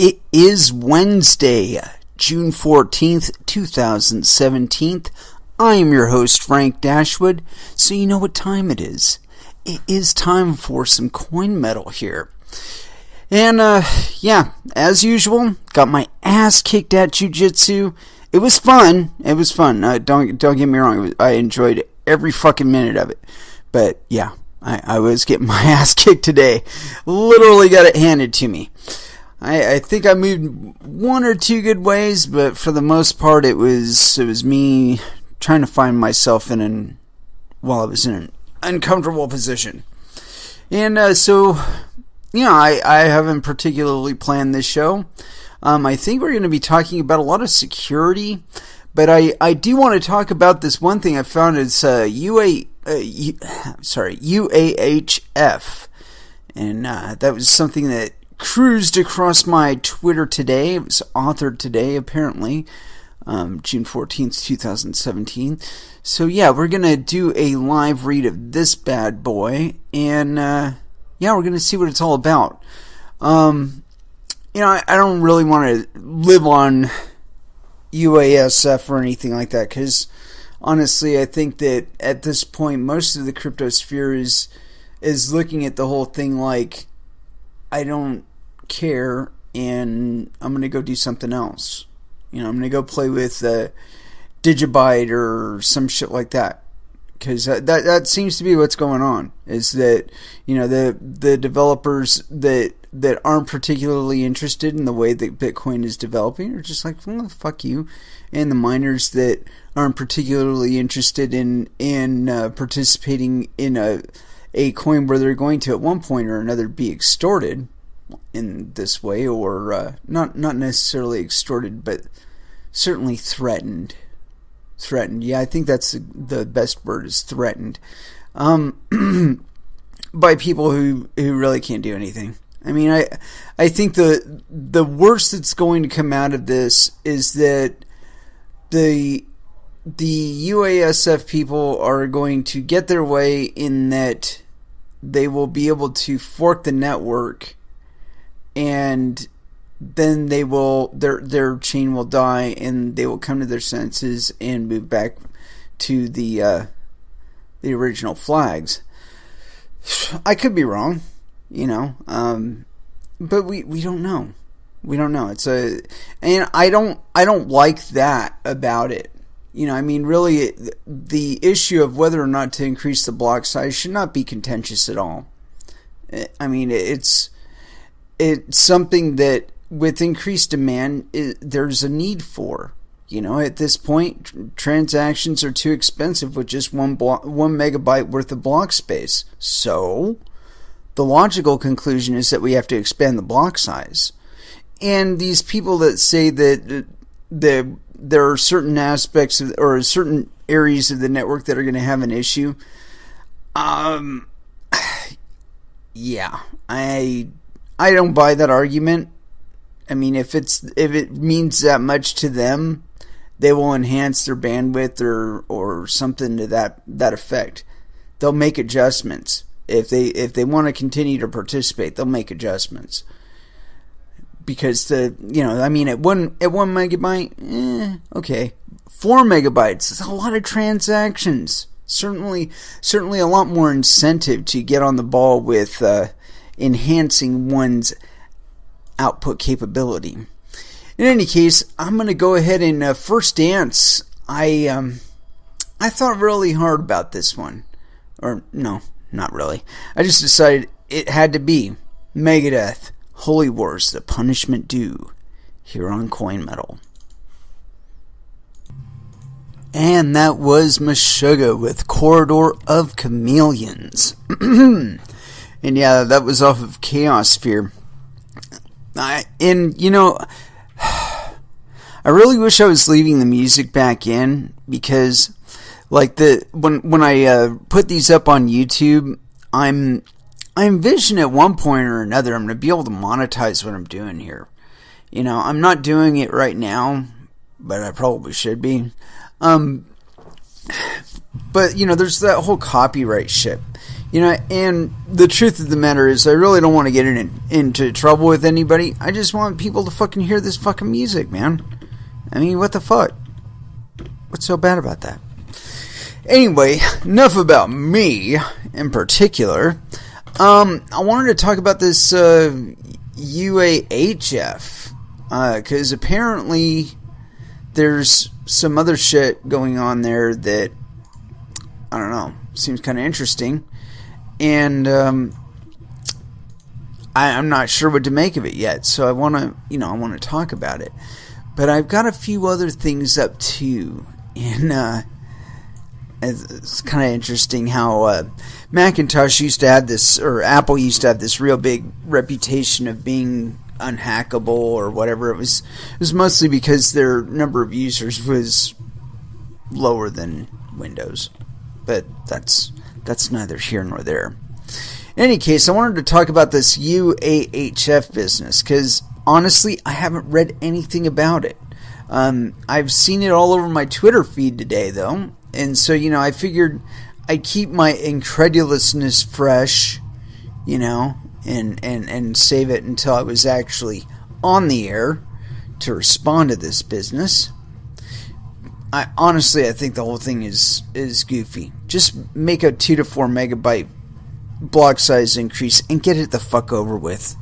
It is Wednesday, June 14th, 2017. I am your host, Frank Dashwood, so you know what time it is. It is time for some coin metal here. And, as usual, got my ass kicked at jiu-jitsu. It was fun. Don't get me wrong. I enjoyed every fucking minute of it. But, yeah, I was getting my ass kicked today. Literally got it handed to me. I think I moved one or two good ways, but for the most part, it was me trying to find myself while I was in an uncomfortable position. And I haven't particularly planned this show. I think we're going to be talking about a lot of security, but I do want to talk about this one thing I found. It's UAHF, and that was something that cruised across my Twitter today. It was authored today, apparently, June 14th, 2017. So yeah, we're going to do a live read of this bad boy, and we're going to see what it's all about. I don't really want to live on UASF or anything like that, because honestly, I think that at this point, most of the crypto sphere is looking at the whole thing like, I don't care, and I'm going to go do something else. I'm going to go play with Digibyte or some shit like that. Because that seems to be what's going on. Is that, the developers that aren't particularly interested in the way that Bitcoin is developing are just like, well, fuck you. And the miners that aren't particularly interested in participating in a coin where they're going to at one point or another be extorted in this way, or not necessarily extorted, but certainly threatened. Yeah, I think that's the best word, is threatened, by people who really can't do anything. I mean, I think the worst that's going to come out of this is that the UASF people are going to get their way, in that they will be able to fork the network, and then their chain will die, and they will come to their senses and move back to the original flags. I could be wrong, but we don't know. We don't know. And I don't like that about it. Really, the issue of whether or not to increase the block size should not be contentious at all. It's something that, with increased demand, there's a need for. At this point, transactions are too expensive with just 1 megabyte worth of block space. So, the logical conclusion is that we have to expand the block size. And these people that say that there are certain aspects or certain areas of the network that are going to have an issue, I don't buy that argument. If it means that much to them, they will enhance their bandwidth or something to that effect. They'll make adjustments. If they want to continue to participate, they'll make adjustments. Because at 1 megabyte, okay. 4 megabytes is a lot of transactions. Certainly a lot more incentive to get on the ball with enhancing one's output capability. In any case, I'm going to go ahead and first dance. I thought really hard about this one. Or, no, not really. I just decided it had to be Megadeth, Holy Wars, The Punishment Due, here on Coin Metal. And that was Meshuggah with Corridor of Chameleons. And yeah, that was off of Chaos Sphere. I really wish I was leaving the music back in, because when I put these up on YouTube, I envision at one point or another I'm going to be able to monetize what I'm doing here. I'm not doing it right now, but I probably should be. But there's that whole copyright shit. And the truth of the matter is, I really don't want to get into trouble with anybody. I just want people to fucking hear this fucking music, man. I mean, what the fuck? What's so bad about that? Anyway, enough about me in particular. I wanted to talk about this UAHF, because apparently there's some other shit going on there that, I don't know, seems kind of interesting. And I'm not sure what to make of it yet, so I want to talk about it. But I've got a few other things up too, and it's kind of interesting how Macintosh used to have this, or Apple used to have this real big reputation of being unhackable or whatever. It was mostly because their number of users was lower than Windows, but that's neither here nor there. In any case, I wanted to talk about this UAHF business because honestly, I haven't read anything about it. I've seen it all over my Twitter feed today, though, and so I figured I'd keep my incredulousness fresh, and save it until I was actually on the air to respond to this business. I think the whole thing is goofy. Just make a 2 to 4 megabyte block size increase and get it the fuck over with.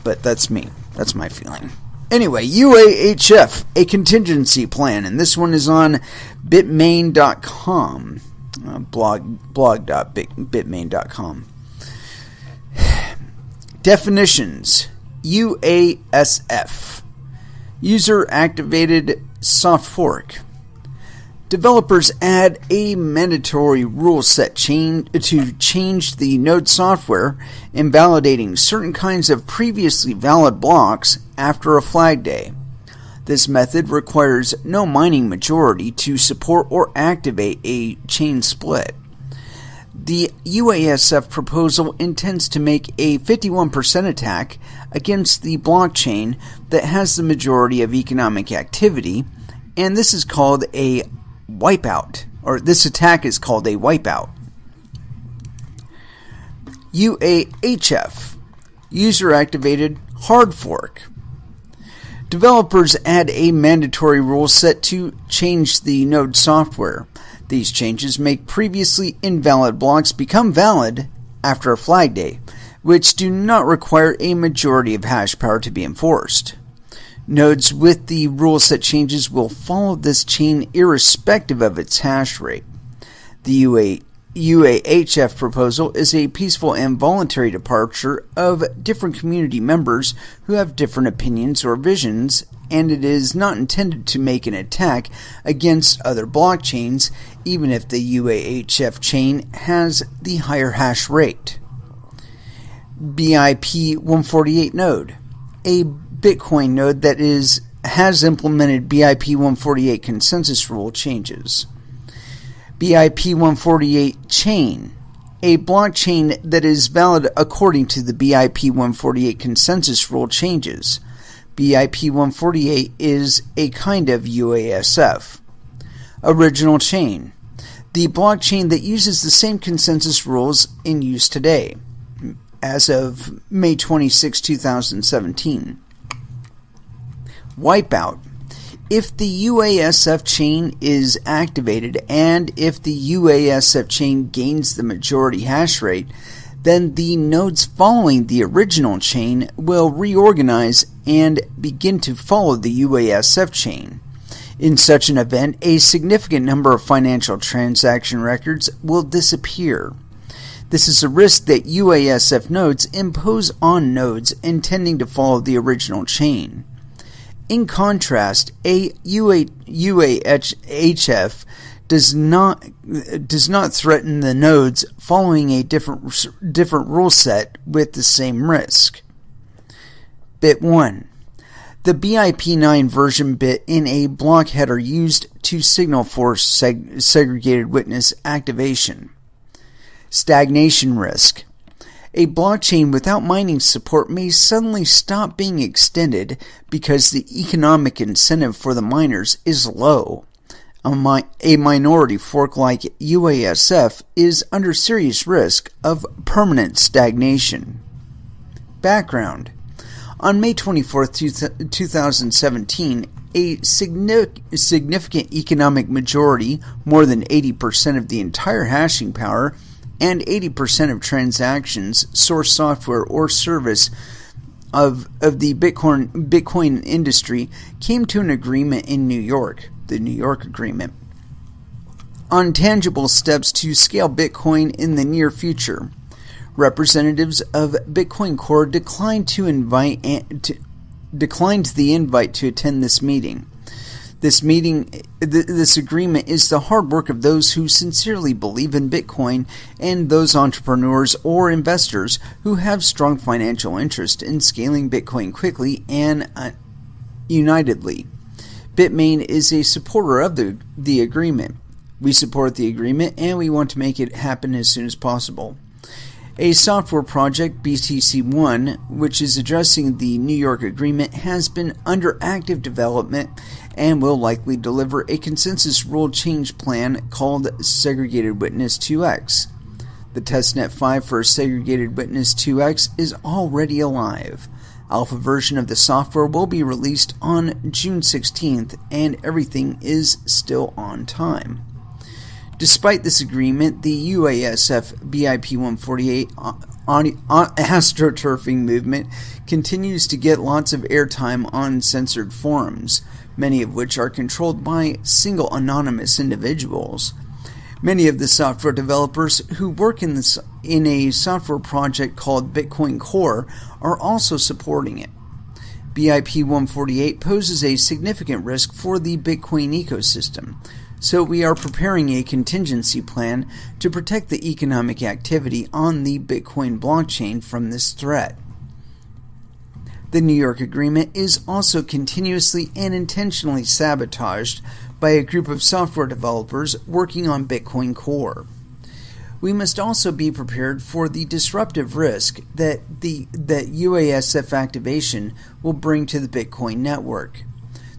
But that's me. That's my feeling. Anyway, UAHF, a contingency plan, and this one is on bitmain.com, blog.bitmain.com. Definitions: UASF, user activated soft fork. Developers add a mandatory rule set to change the node software, invalidating certain kinds of previously valid blocks after a flag day. This method requires no mining majority to support or activate a chain split. The UASF proposal intends to make a 51% attack against the blockchain that has the majority of economic activity, and this is called a wipeout, or this attack is called a wipeout. UAHF, user-activated hard fork. Developers add a mandatory rule set to change the node software. These changes make previously invalid blocks become valid after a flag day, which do not require a majority of hash power to be enforced. Nodes with the rule set changes will follow this chain irrespective of its hash rate. The UAHF proposal is a peaceful and voluntary departure of different community members who have different opinions or visions, and it is not intended to make an attack against other blockchains, even if the UAHF chain has the higher hash rate. BIP 148 node, a Bitcoin node that has implemented BIP 148 consensus rule changes. BIP 148 chain, a blockchain that is valid according to the BIP 148 consensus rule changes. BIP 148 is a kind of UASF. Original chain, the blockchain that uses the same consensus rules in use today, as of May 26, 2017. Wipeout. If the UASF chain is activated and if the UASF chain gains the majority hash rate, then the nodes following the original chain will reorganize and begin to follow the UASF chain. In such an event, a significant number of financial transaction records will disappear. This is a risk that UASF nodes impose on nodes intending to follow the original chain. In contrast, a UAHF does not threaten the nodes following a different rule set with the same risk. Bit 1. The BIP9 version bit in a block header used to signal for segregated witness activation. Stagnation risk. A blockchain without mining support may suddenly stop being extended because the economic incentive for the miners is low. a minority fork like UASF is under serious risk of permanent stagnation. Background. On May 24, 2017, a significant economic majority, more than 80% of the entire hashing power and 80% of transactions, source software, or service of the Bitcoin industry came to an agreement in New York, the New York Agreement, on tangible steps to scale Bitcoin in the near future. Representatives of Bitcoin Core declined the invite to attend this meeting. This agreement is the hard work of those who sincerely believe in Bitcoin and those entrepreneurs or investors who have strong financial interest in scaling Bitcoin quickly and unitedly. Bitmain is a supporter of the agreement. We support the agreement and we want to make it happen as soon as possible. A software project, BTC1, which is addressing the New York Agreement, has been under active development and will likely deliver a consensus rule change plan called Segregated Witness 2x. The testnet 5 for Segregated Witness 2x is already alive. Alpha version of the software will be released on June 16th, and everything is still on time. Despite this agreement, the UASF BIP-148 astroturfing movement continues to get lots of airtime on censored forums, many of which are controlled by single anonymous individuals. Many of the software developers who work in a software project called Bitcoin Core are also supporting it. BIP-148 poses a significant risk for the Bitcoin ecosystem, so we are preparing a contingency plan to protect the economic activity on the Bitcoin blockchain from this threat. The New York Agreement is also continuously and intentionally sabotaged by a group of software developers working on Bitcoin Core. We must also be prepared for the disruptive risk that UASF activation will bring to the Bitcoin network.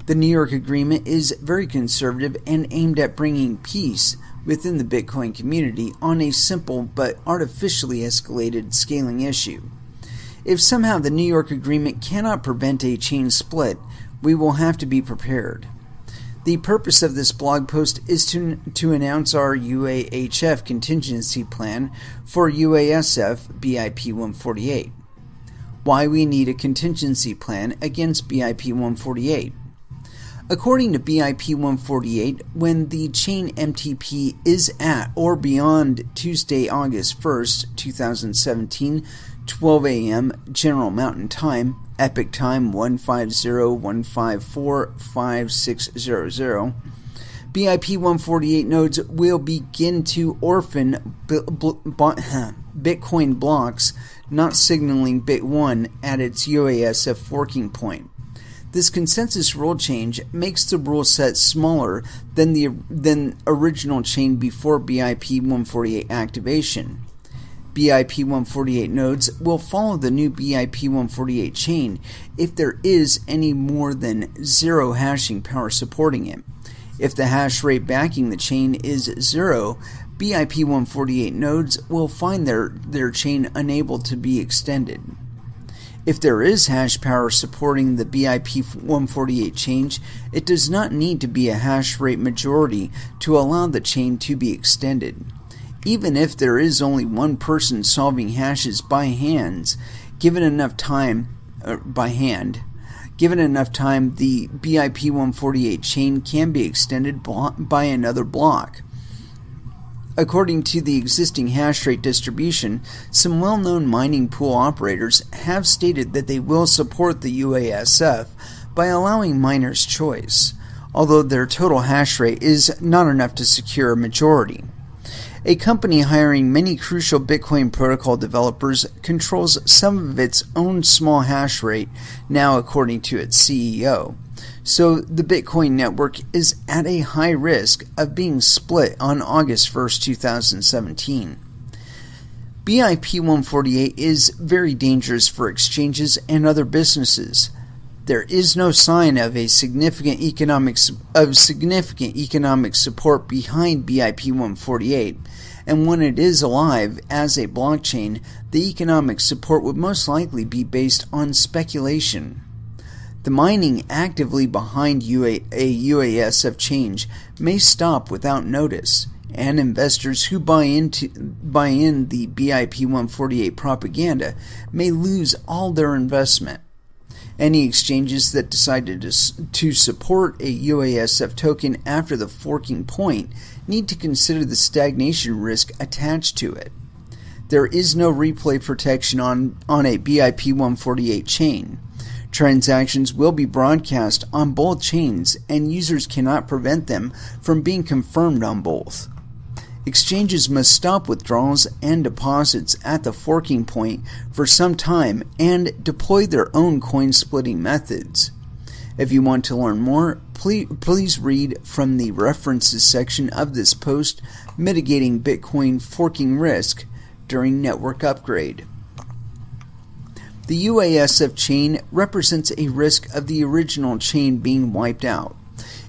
The New York Agreement is very conservative and aimed at bringing peace within the Bitcoin community on a simple but artificially escalated scaling issue. If somehow the New York Agreement cannot prevent a chain split, we will have to be prepared. The purpose of this blog post is to announce our UAHF contingency plan for UASF BIP-148. Why we need a contingency plan against BIP-148. According to BIP-148, when the chain MTP is at or beyond Tuesday, August 1st, 2017, 12 a.m. General Mountain Time, Epic Time 150-154-5600, BIP-148 nodes will begin to orphan Bitcoin blocks not signaling Bit1 at its UASF forking point. This consensus rule change makes the rule set smaller than the original chain before BIP-148 activation. BIP-148 nodes will follow the new BIP-148 chain if there is any more than 0 hashing power supporting it. If the hash rate backing the chain is 0, BIP-148 nodes will find their chain unable to be extended. If there is hash power supporting the BIP-148 chain, it does not need to be a hash rate majority to allow the chain to be extended. Even if there is only one person solving hashes by hand, given enough time, the BIP-148 chain can be extended by another block. According to the existing hash rate distribution, some well-known mining pool operators have stated that they will support the UASF by allowing miners choice, although their total hash rate is not enough to secure a majority. A company hiring many crucial Bitcoin protocol developers controls some of its own small hash rate now, according to its CEO. So the Bitcoin network is at a high risk of being split on August 1st, 2017. BIP-148 is very dangerous for exchanges and other businesses. There is no sign of significant economic support behind BIP 148, and when it is alive as a blockchain, the economic support would most likely be based on speculation. The mining actively behind a UASF change may stop without notice, and investors who buy in the BIP 148 propaganda may lose all their investment. Any exchanges that decided to support a UASF token after the forking point need to consider the stagnation risk attached to it. There is no replay protection on a BIP 148 chain. Transactions will be broadcast on both chains, and users cannot prevent them from being confirmed on both. Exchanges must stop withdrawals and deposits at the forking point for some time and deploy their own coin splitting methods. If you want to learn more, please read from the references section of this post, Mitigating Bitcoin Forking Risk During Network Upgrade. The UASF chain represents a risk of the original chain being wiped out.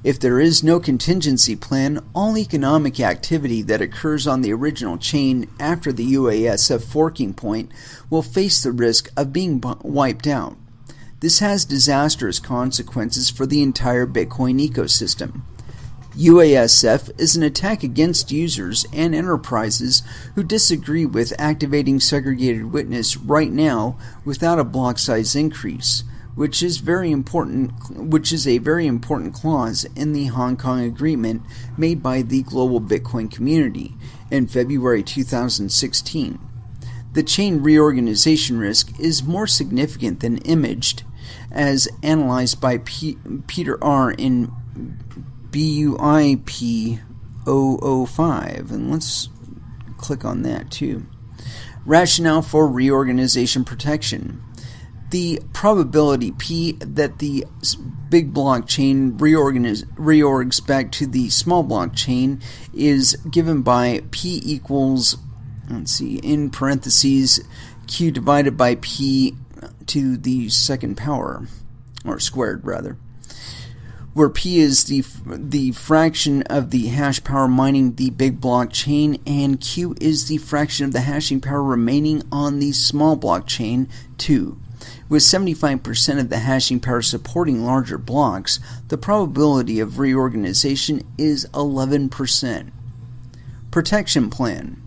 If there is no contingency plan, all economic activity that occurs on the original chain after the UASF forking point will face the risk of being wiped out. This has disastrous consequences for the entire Bitcoin ecosystem. UASF is an attack against users and enterprises who disagree with activating segregated witness right now without a block size increase, which is a very important clause in the Hong Kong Agreement made by the global Bitcoin community in February 2016. The chain reorganization risk is more significant than imaged, as analyzed by Peter R. in BIP 005, and let's click on that too. Rationale for reorganization protection. The probability P that the big blockchain reorgs back to the small blockchain is given by P equals, in parentheses, Q divided by P to the second power, or squared rather, where P is the fraction of the hash power mining the big blockchain, and Q is the fraction of the hashing power remaining on the small blockchain 2. With 75% of the hashing power supporting larger blocks, the probability of reorganization is 11%. Protection plan.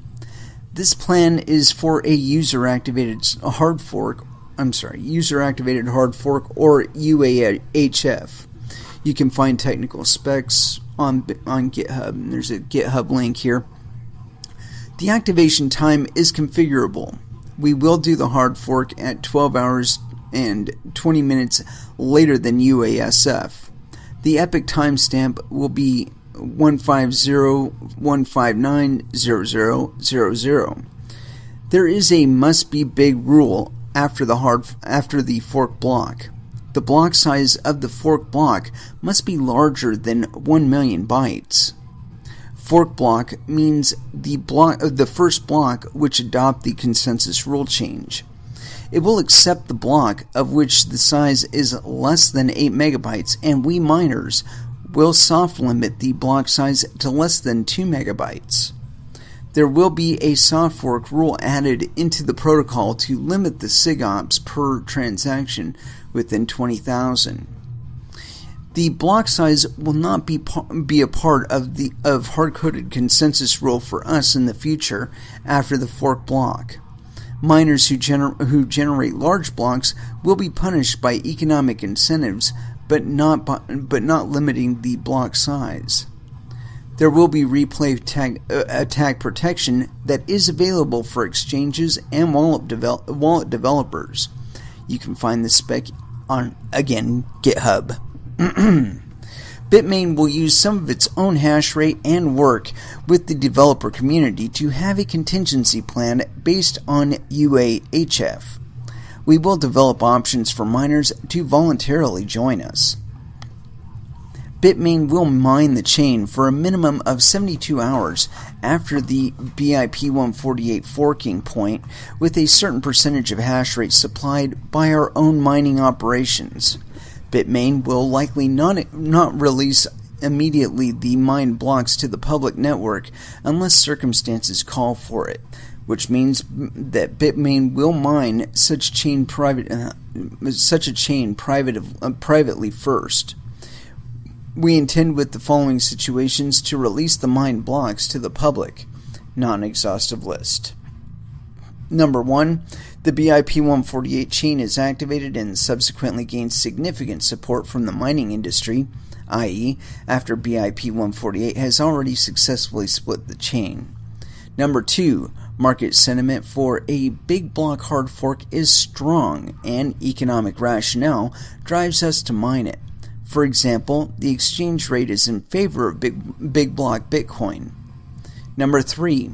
This plan is for a user-activated hard fork or UAHF. You can find technical specs on GitHub. There's a GitHub link here. The activation time is configurable. We will do the hard fork at 12 hours and 20 minutes later than UASF. The epoch timestamp will be 150.159.0000. There is a must be big rule after the fork block. The block size of the fork block must be larger than 1 million bytes. Fork block means the first block which adopt the consensus rule change. It will accept the block of which the size is less than 8 megabytes, and we miners will soft limit the block size to less than 2 megabytes. There will be a soft fork rule added into the protocol to limit the SIGOPS per transaction within 20,000. The block size will not be a part of hard-coded consensus rule for us in the future after the fork block. Miners who generate large blocks will be punished by economic incentives, but not limiting the block size. There will be replay attack protection that is available for exchanges and wallet developers. You can find the spec on, again, GitHub. Bitmain will use some of its own hash rate and work with the developer community to have a contingency plan based on UAHF. We will develop options for miners to voluntarily join us. Bitmain will mine the chain for a minimum of 72 hours after the BIP 148 forking point, with a certain percentage of hash rate supplied by our own mining operations. Bitmain will likely not release immediately the mined blocks to the public network unless circumstances call for it, which means that Bitmain will mine such a chain privately first. We intend with the following situations to release the mined blocks to the public. Non-exhaustive list. Number 1. The BIP-148 chain is activated and subsequently gains significant support from the mining industry, i.e., after BIP-148 has already successfully split the chain. Number 2. Market sentiment for a big block hard fork is strong, and economic rationale drives us to mine it. For example, the exchange rate is in favor of big block Bitcoin. Number 3.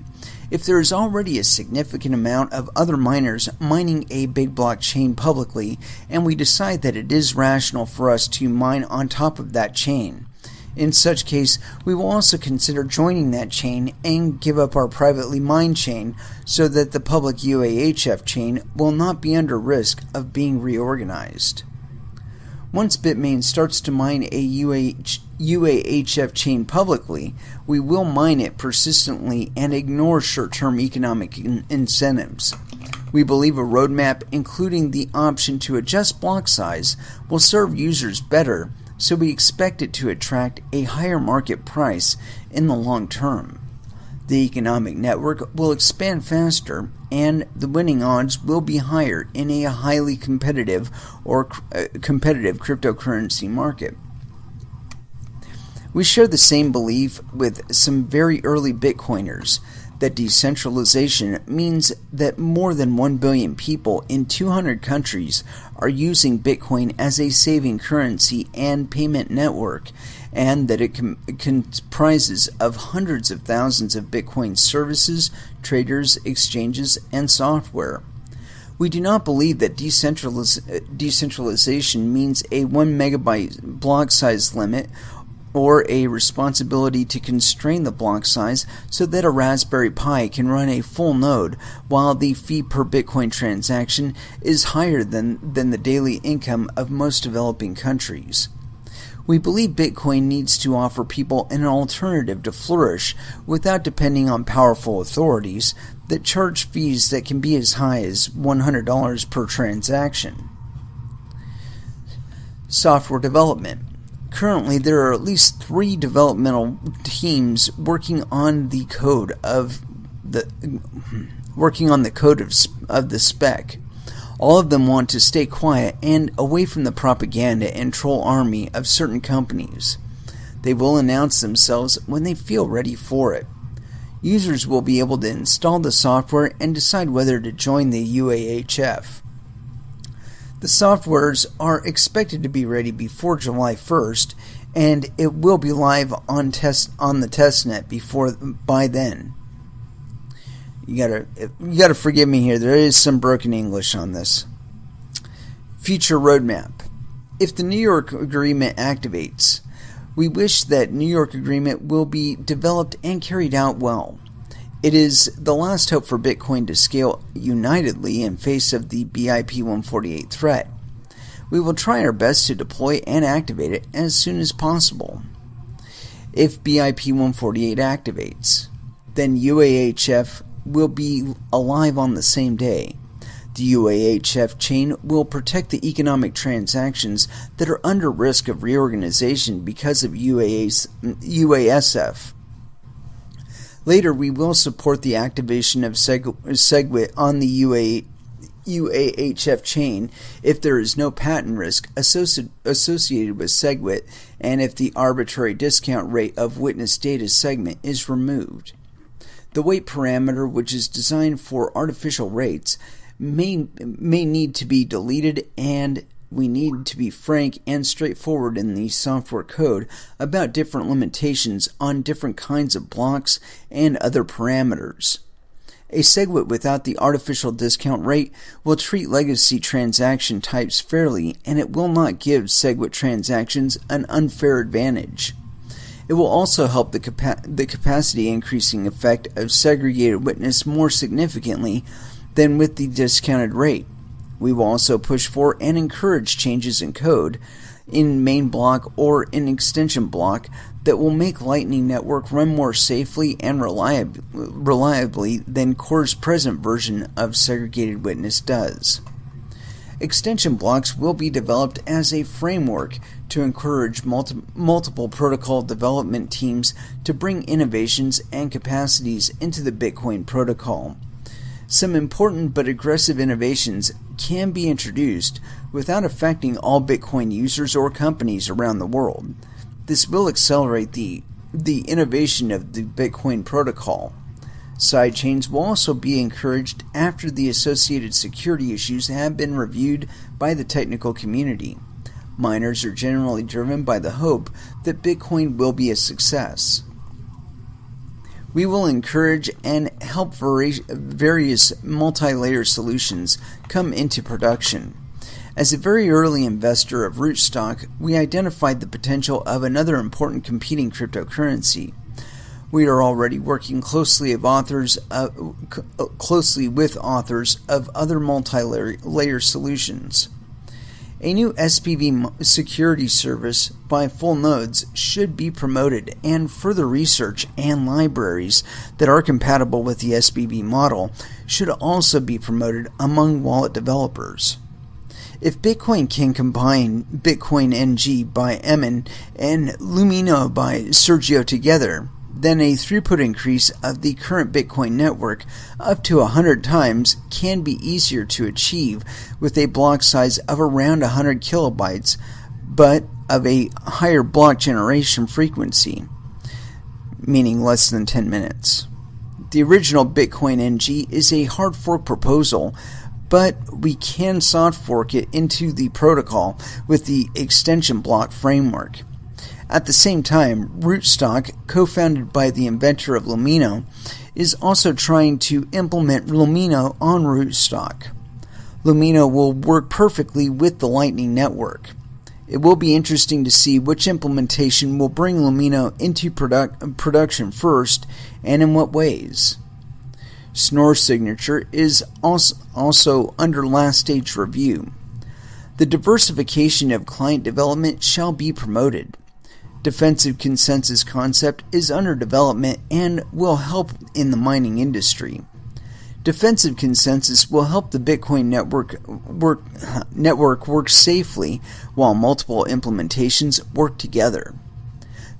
If there is already a significant amount of other miners mining a big blockchain publicly, and we decide that it is rational for us to mine on top of that chain, in such case, we will also consider joining that chain and give up our privately mined chain so that the public UAHF chain will not be under risk of being reorganized. Once Bitmain starts to mine a UAHF chain publicly, we will mine it persistently and ignore short-term economic incentives. We believe a roadmap including the option to adjust block size will serve users better, so we expect it to attract a higher market price in the long term. The economic network will expand faster, and the winning odds will be higher in a highly competitive cryptocurrency market. We share the same belief with some very early Bitcoiners that decentralization means that more than 1 billion people in 200 countries are using Bitcoin as a saving currency and payment network, and that it comprises of hundreds of thousands of Bitcoin services, traders, exchanges, and software. We do not believe that decentralization means a 1 megabyte block size limit or a responsibility to constrain the block size so that a Raspberry Pi can run a full node while the fee per Bitcoin transaction is higher than the daily income of most developing countries. We believe Bitcoin needs to offer people an alternative to flourish without depending on powerful authorities that charge fees that can be as high as $100 per transaction. Software development. Currently, there are at least 3 developmental teams working on the code of the spec. All of them want to stay quiet and away from the propaganda and troll army of certain companies. They will announce themselves when they feel ready for it. Users will be able to install the software and decide whether to join the UAHF. The softwares are expected to be ready before July 1st, and it will be live on the testnet by then. You gotta forgive me here. There is some broken English on this. Future roadmap. If the New York Agreement activates, we wish that New York Agreement will be developed and carried out well. It is the last hope for Bitcoin to scale unitedly in face of the BIP-148 threat. We will try our best to deploy and activate it as soon as possible. If BIP-148 activates, then UAHF will be alive on the same day. The UAHF chain will protect the economic transactions that are under risk of reorganization because of UASF. Later, we will support the activation of SegWit on the UAHF chain if there is no patent risk associated with SegWit and if the arbitrary discount rate of witness data segment is removed. The weight parameter, which is designed for artificial rates, may need to be deleted, and we need to be frank and straightforward in the software code about different limitations on different kinds of blocks and other parameters. A SegWit without the artificial discount rate will treat legacy transaction types fairly, and it will not give SegWit transactions an unfair advantage. It will also help the capacity increasing effect of segregated witness more significantly than with the discounted rate. We will also push for and encourage changes in code in main block or in extension block that will make Lightning Network run more safely and reliably than Core's present version of Segregated Witness does. Extension blocks will be developed as a framework to encourage multiple protocol development teams to bring innovations and capacities into the Bitcoin protocol. Some important but aggressive innovations can be introduced without affecting all Bitcoin users or companies around the world. This will accelerate the innovation of the Bitcoin protocol. Sidechains will also be encouraged after the associated security issues have been reviewed by the technical community. Miners are generally driven by the hope that Bitcoin will be a success. We will encourage and help various multi-layer solutions come into production. As a very early investor of Rootstock, we identified the potential of another important competing cryptocurrency. We are already working closely with authors of other multi-layer solutions. A new SPV security service by full nodes should be promoted, and further research and libraries that are compatible with the SPV model should also be promoted among wallet developers. If Bitcoin can combine Bitcoin NG by Emin and Lumino by Sergio together, then a throughput increase of the current Bitcoin network up to 100 times can be easier to achieve with a block size of around 100 kilobytes, but of a higher block generation frequency, meaning less than 10 minutes. The original Bitcoin NG is a hard fork proposal, but we can soft fork it into the protocol with the extension block framework. At the same time, Rootstock, co-founded by the inventor of Lumino, is also trying to implement Lumino on Rootstock. Lumino will work perfectly with the Lightning Network. It will be interesting to see which implementation will bring Lumino into production first, and in what ways. Schnorr Signature is also under last stage review. The diversification of client development shall be promoted. Defensive consensus concept is under development and will help in the mining industry. Defensive consensus will help the Bitcoin network work safely while multiple implementations work together.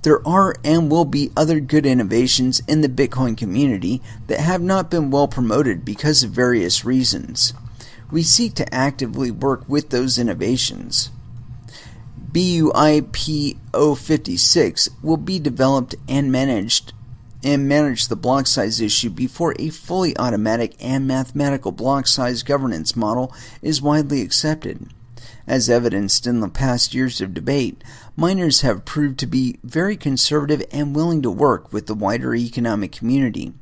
There are and will be other good innovations in the Bitcoin community that have not been well promoted because of various reasons. We seek to actively work with those innovations. BIP 056 will be developed and manage the block size issue before a fully automatic and mathematical block size governance model is widely accepted. As evidenced in the past years of debate, miners have proved to be very conservative and willing to work with the wider economic community.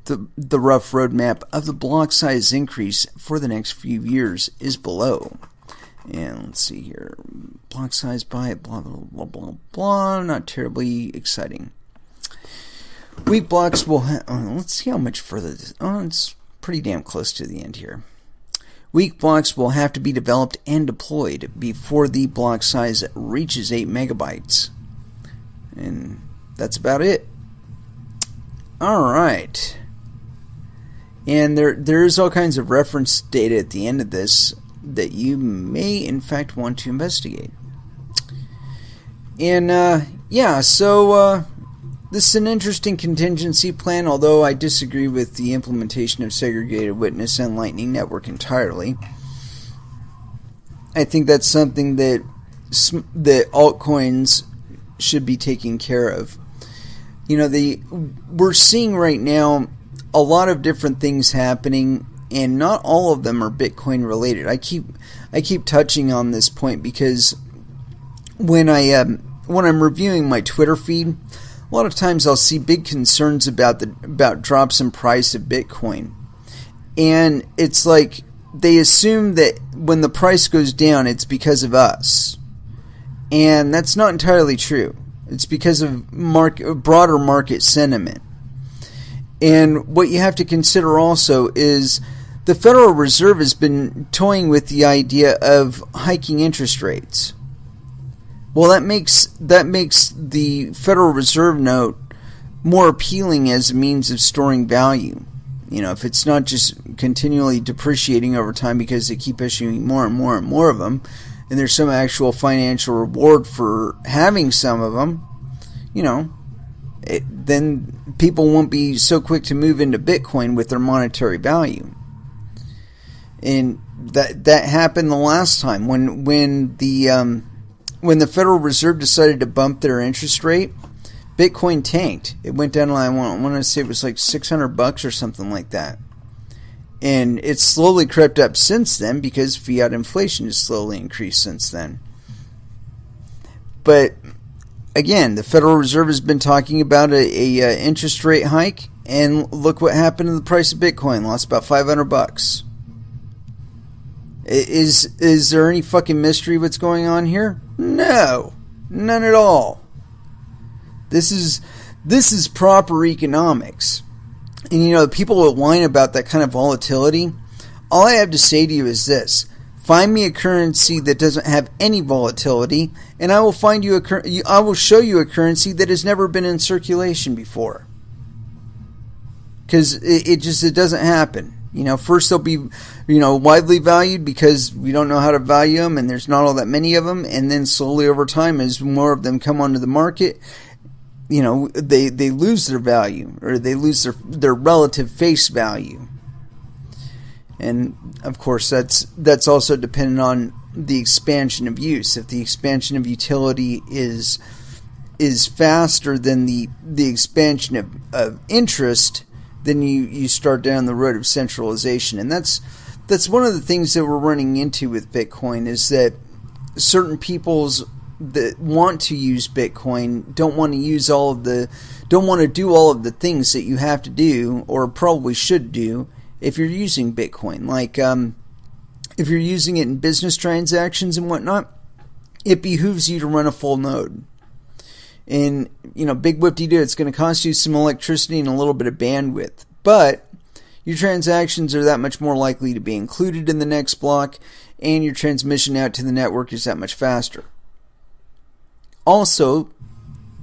The rough roadmap of the block size increase for the next few years is below. And let's see here. Block size by blah, blah, blah, blah, blah. Not terribly exciting. Weak blocks will let's see how much further this. It's pretty damn close to the end here. Weak blocks will have to be developed and deployed before the block size reaches 8 megabytes. And that's about it. Alright. And there's all kinds of reference data at the end of this that you may in fact want to investigate. And so this is an interesting contingency plan, although I disagree with the implementation of segregated witness and Lightning Network entirely. I think that's something that altcoins should be taking care of. You know, we're seeing right now a lot of different things happening, and not all of them are Bitcoin related. I keep touching on this point because when I'm reviewing my Twitter feed, a lot of times I'll see big concerns about drops in price of Bitcoin, and it's like they assume that when the price goes down, it's because of us, and that's not entirely true. It's because of broader market sentiment. And what you have to consider also is the Federal Reserve has been toying with the idea of hiking interest rates. Well, that makes the Federal Reserve note more appealing as a means of storing value. You know, if it's not just continually depreciating over time because they keep issuing more and more and more of them, and there's some actual financial reward for having some of them, you know, then people won't be so quick to move into Bitcoin with their monetary value. And that happened the last time when the Federal Reserve decided to bump their interest rate. Bitcoin tanked. It went down to, I want to say it was like $600 or something like that. And it's slowly crept up since then because fiat inflation has slowly increased since then. But again, the Federal Reserve has been talking about a interest rate hike, and look what happened to the price of Bitcoin. Lost about $500. Is there any fucking mystery what's going on here? No, none at all. This is proper economics. And you know, people that whine about that kind of volatility, all I have to say to you is this: find me a currency that doesn't have any volatility, and I will show you a currency that has never been in circulation before. Because it doesn't happen. You know, first they'll be, you know, widely valued because we don't know how to value them, and there's not all that many of them, and then slowly over time, as more of them come onto the market, you know, they lose their value, or they lose their relative face value. And of course, that's also dependent on the expansion of use. If the expansion of utility is faster than the expansion of interest, then you start down the road of centralization. And that's one of the things that we're running into with Bitcoin, is that certain people's that want to use Bitcoin don't want to do all of the things that you have to do, or probably should do, if you're using Bitcoin. Like if you're using it in business transactions and whatnot, it behooves you to run a full node. And you know, big whoop-de-doo, it's going to cost you some electricity and a little bit of bandwidth, but your transactions are that much more likely to be included in the next block, and your transmission out to the network is that much faster. Also,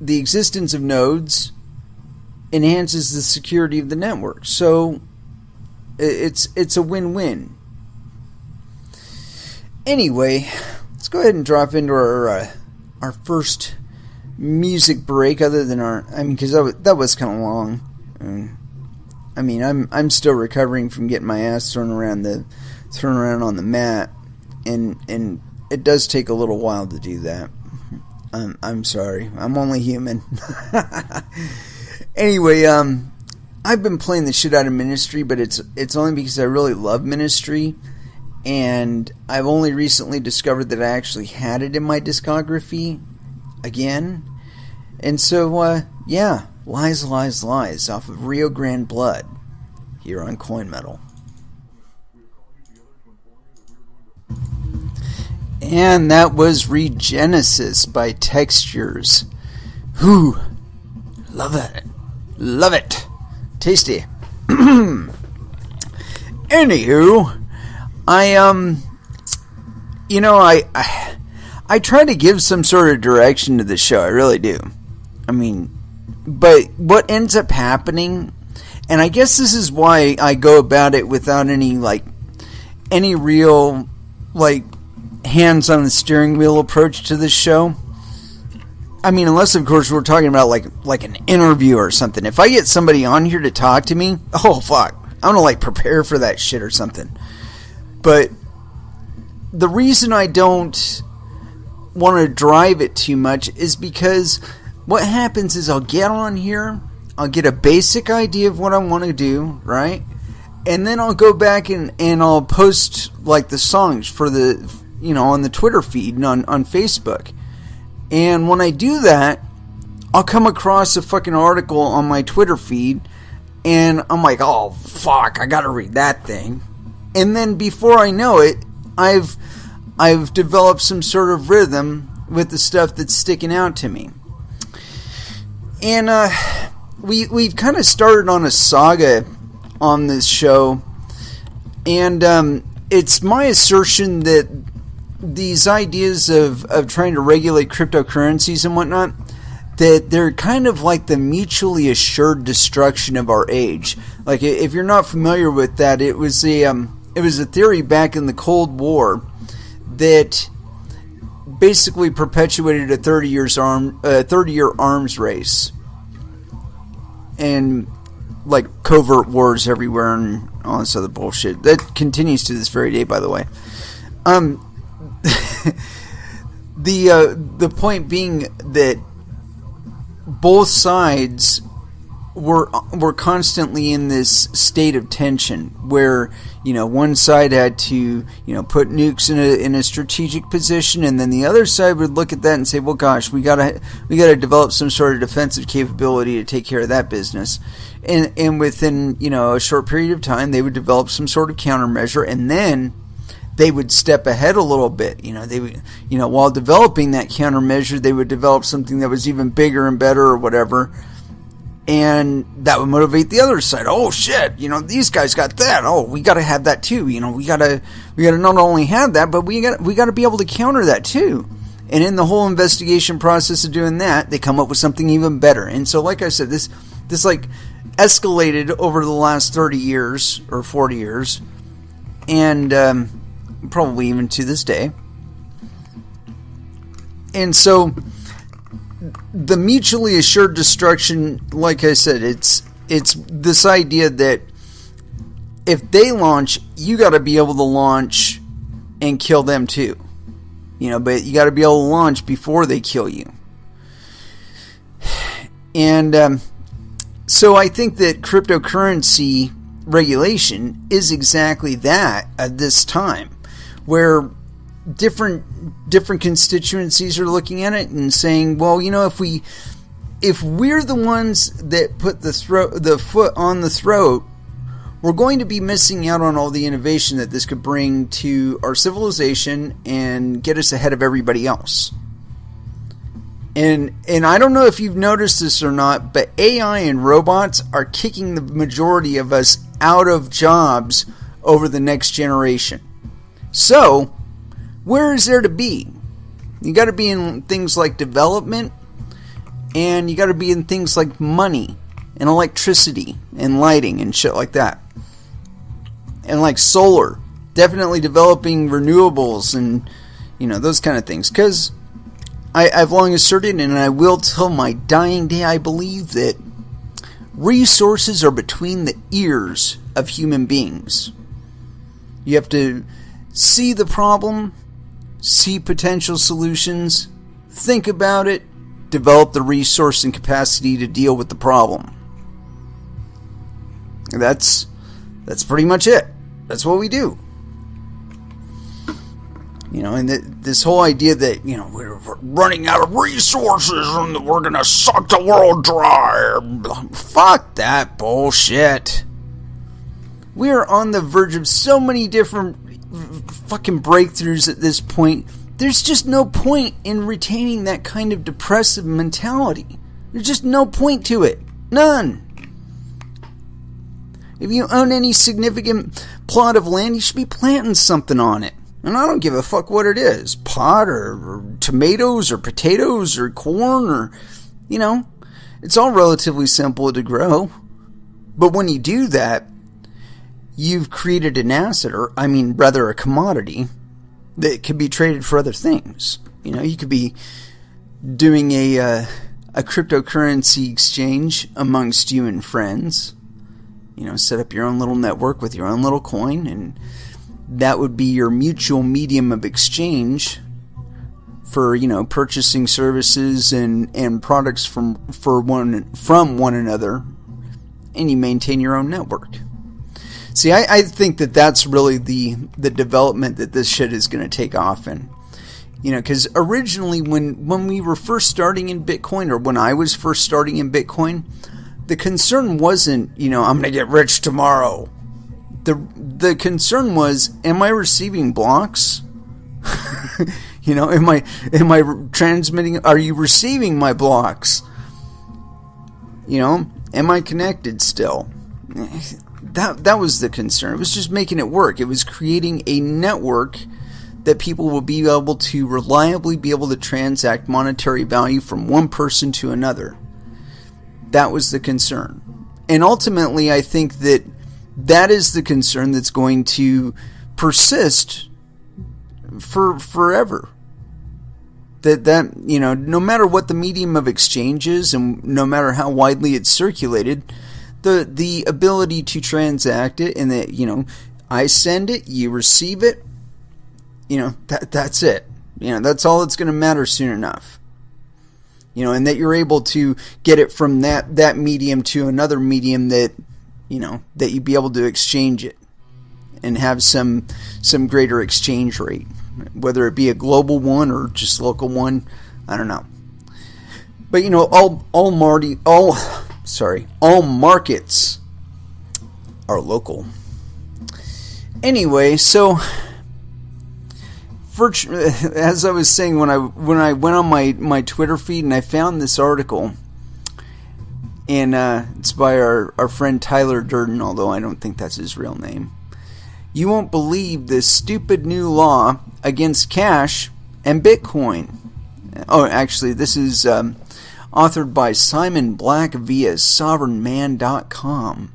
the existence of nodes enhances the security of the network. So it's a win-win. Anyway, let's go ahead and drop into our first music break. Other than because that was kind of long. I mean, I'm still recovering from getting my ass thrown around on the mat, and it does take a little while to do that. I'm sorry. I'm only human. Anyway, I've been playing the shit out of Ministry, but it's only because I really love Ministry, and I've only recently discovered that I actually had it in my discography again. And so, yeah, Lies, Lies, Lies off of Rio Grande Blood here on Coin Metal. And that was Regenesis by Textures. Whew. Love it. Love it. Tasty. Anywho, I try to give some sort of direction to the show. I really do. I mean, but what ends up happening, and I guess this is why I go about it without any real, hands on the steering wheel approach to this show. I mean, unless of course we're talking about like an interview or something. If I get somebody on here to talk to me, oh fuck, I'm gonna prepare for that shit or something. But the reason I don't want to drive it too much is because what happens is I'll get on here, I'll get a basic idea of what I want to do, right? And then I'll go back and I'll post the songs for the, on the Twitter feed and on Facebook. And when I do that, I'll come across a fucking article on my Twitter feed, and I'm like, oh fuck, I gotta read that thing. And then before I know it, I've developed some sort of rhythm with the stuff that's sticking out to me. And we've kind of started on a saga on this show, And it's my assertion that these ideas of trying to regulate cryptocurrencies and whatnot, that they're kind of like the mutually assured destruction of our age. Like, if you're not familiar with that, it was a theory back in the Cold War that basically perpetuated a 30-year arms race, and like covert wars everywhere and all this other bullshit that continues to this very day, by the way. The point being that both sides were constantly in this state of tension where, one side had to, put nukes in a strategic position, and then the other side would look at that and say, well, gosh, we gotta develop some sort of defensive capability to take care of that business. And within, a short period of time, they would develop some sort of countermeasure, and then they would step ahead a little bit. They would, while developing that countermeasure, they would develop something that was even bigger and better or whatever. And that would motivate the other side. Oh shit, these guys got that. Oh, we got to have that too. We got to not only have that, but we got to be able to counter that too. And in the whole investigation process of doing that, they come up with something even better. And so, like I said, this like escalated over the last 30 years or 40 years, and probably even to this day. And so the mutually assured destruction, like I said, it's this idea that if they launch, you got to be able to launch and kill them too. But you got to be able to launch before they kill you. And so I think that cryptocurrency regulation is exactly that at this time, where different constituencies are looking at it and saying, well, if we're the ones that put the foot on the throat, we're going to be missing out on all the innovation that this could bring to our civilization and get us ahead of everybody else. And I don't know if you've noticed this or not, but AI and robots are kicking the majority of us out of jobs over the next generation. So, where is there to be? You got to be in things like development, and you got to be in things like money and electricity and lighting and shit like that. And like solar, definitely developing renewables and those kind of things. Because I've long asserted, and I will till my dying day, I believe that resources are between the ears of human beings. You have to see the problem, see potential solutions, think about it, develop the resource and capacity to deal with the problem. That's pretty much it. That's what we do. And this whole idea that, we're running out of resources and we're going to suck the world dry. Fuck that bullshit. We are on the verge of so many different fucking breakthroughs at this point. There's just no point in retaining that kind of depressive mentality. There's just no point to it. None. If you own any significant plot of land, you should be planting something on it. And I don't give a fuck what it is. Pot or tomatoes or potatoes or corn or, it's all relatively simple to grow. But when you do that, you've created an asset, or rather a commodity that could be traded for other things. You could be doing a cryptocurrency exchange amongst you and friends. Set up your own little network with your own little coin, and that would be your mutual medium of exchange for, purchasing services and products from one another, and you maintain your own network. See, I think that that's really the development that this shit is going to take off in. Because originally when we were first starting in Bitcoin, or when I was first starting in Bitcoin, the concern wasn't, I'm going to get rich tomorrow. The concern was, am I receiving blocks? Am I transmitting? Are you receiving my blocks? Am I connected still? That was the concern. It was just making it work. It was creating a network that people will be able to reliably be able to transact monetary value from one person to another. That was the concern. And ultimately, I think that is the concern that's going to persist for forever. That no matter what the medium of exchange is, and no matter how widely it's circulated, the ability to transact it, and that, I send it, you receive it, that's it. That's all that's going to matter soon enough. And that you're able to get it from that medium to another medium that you'd be able to exchange it and have some greater exchange rate, whether it be a global one or just local one. I don't know. But all markets are local. Anyway, so as I was saying, when I went on my Twitter feed and I found this article, and it's by our friend Tyler Durden, although I don't think that's his real name. You won't believe this stupid new law against cash and Bitcoin. Oh, actually, this is authored by Simon Black via sovereignman.com.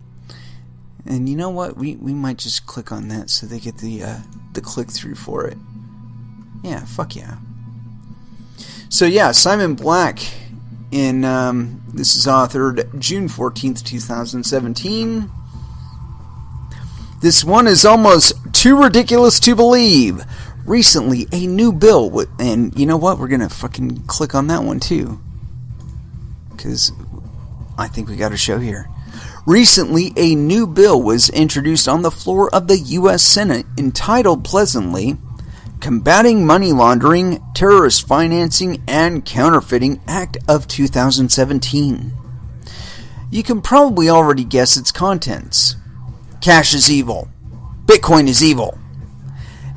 And you know what? We might just click on that so they get the click through for it. Yeah, fuck yeah. So yeah, Simon Black this is authored June 14th, 2017. This one is almost too ridiculous to believe. Recently, a new bill, and you know what? We're going to fucking click on that one too, because I think we got a show here. Recently, a new bill was introduced on the floor of the U.S. Senate entitled pleasantly, Combating Money Laundering, Terrorist Financing, and Counterfeiting Act of 2017. You can probably already guess its contents. Cash is evil. Bitcoin is evil.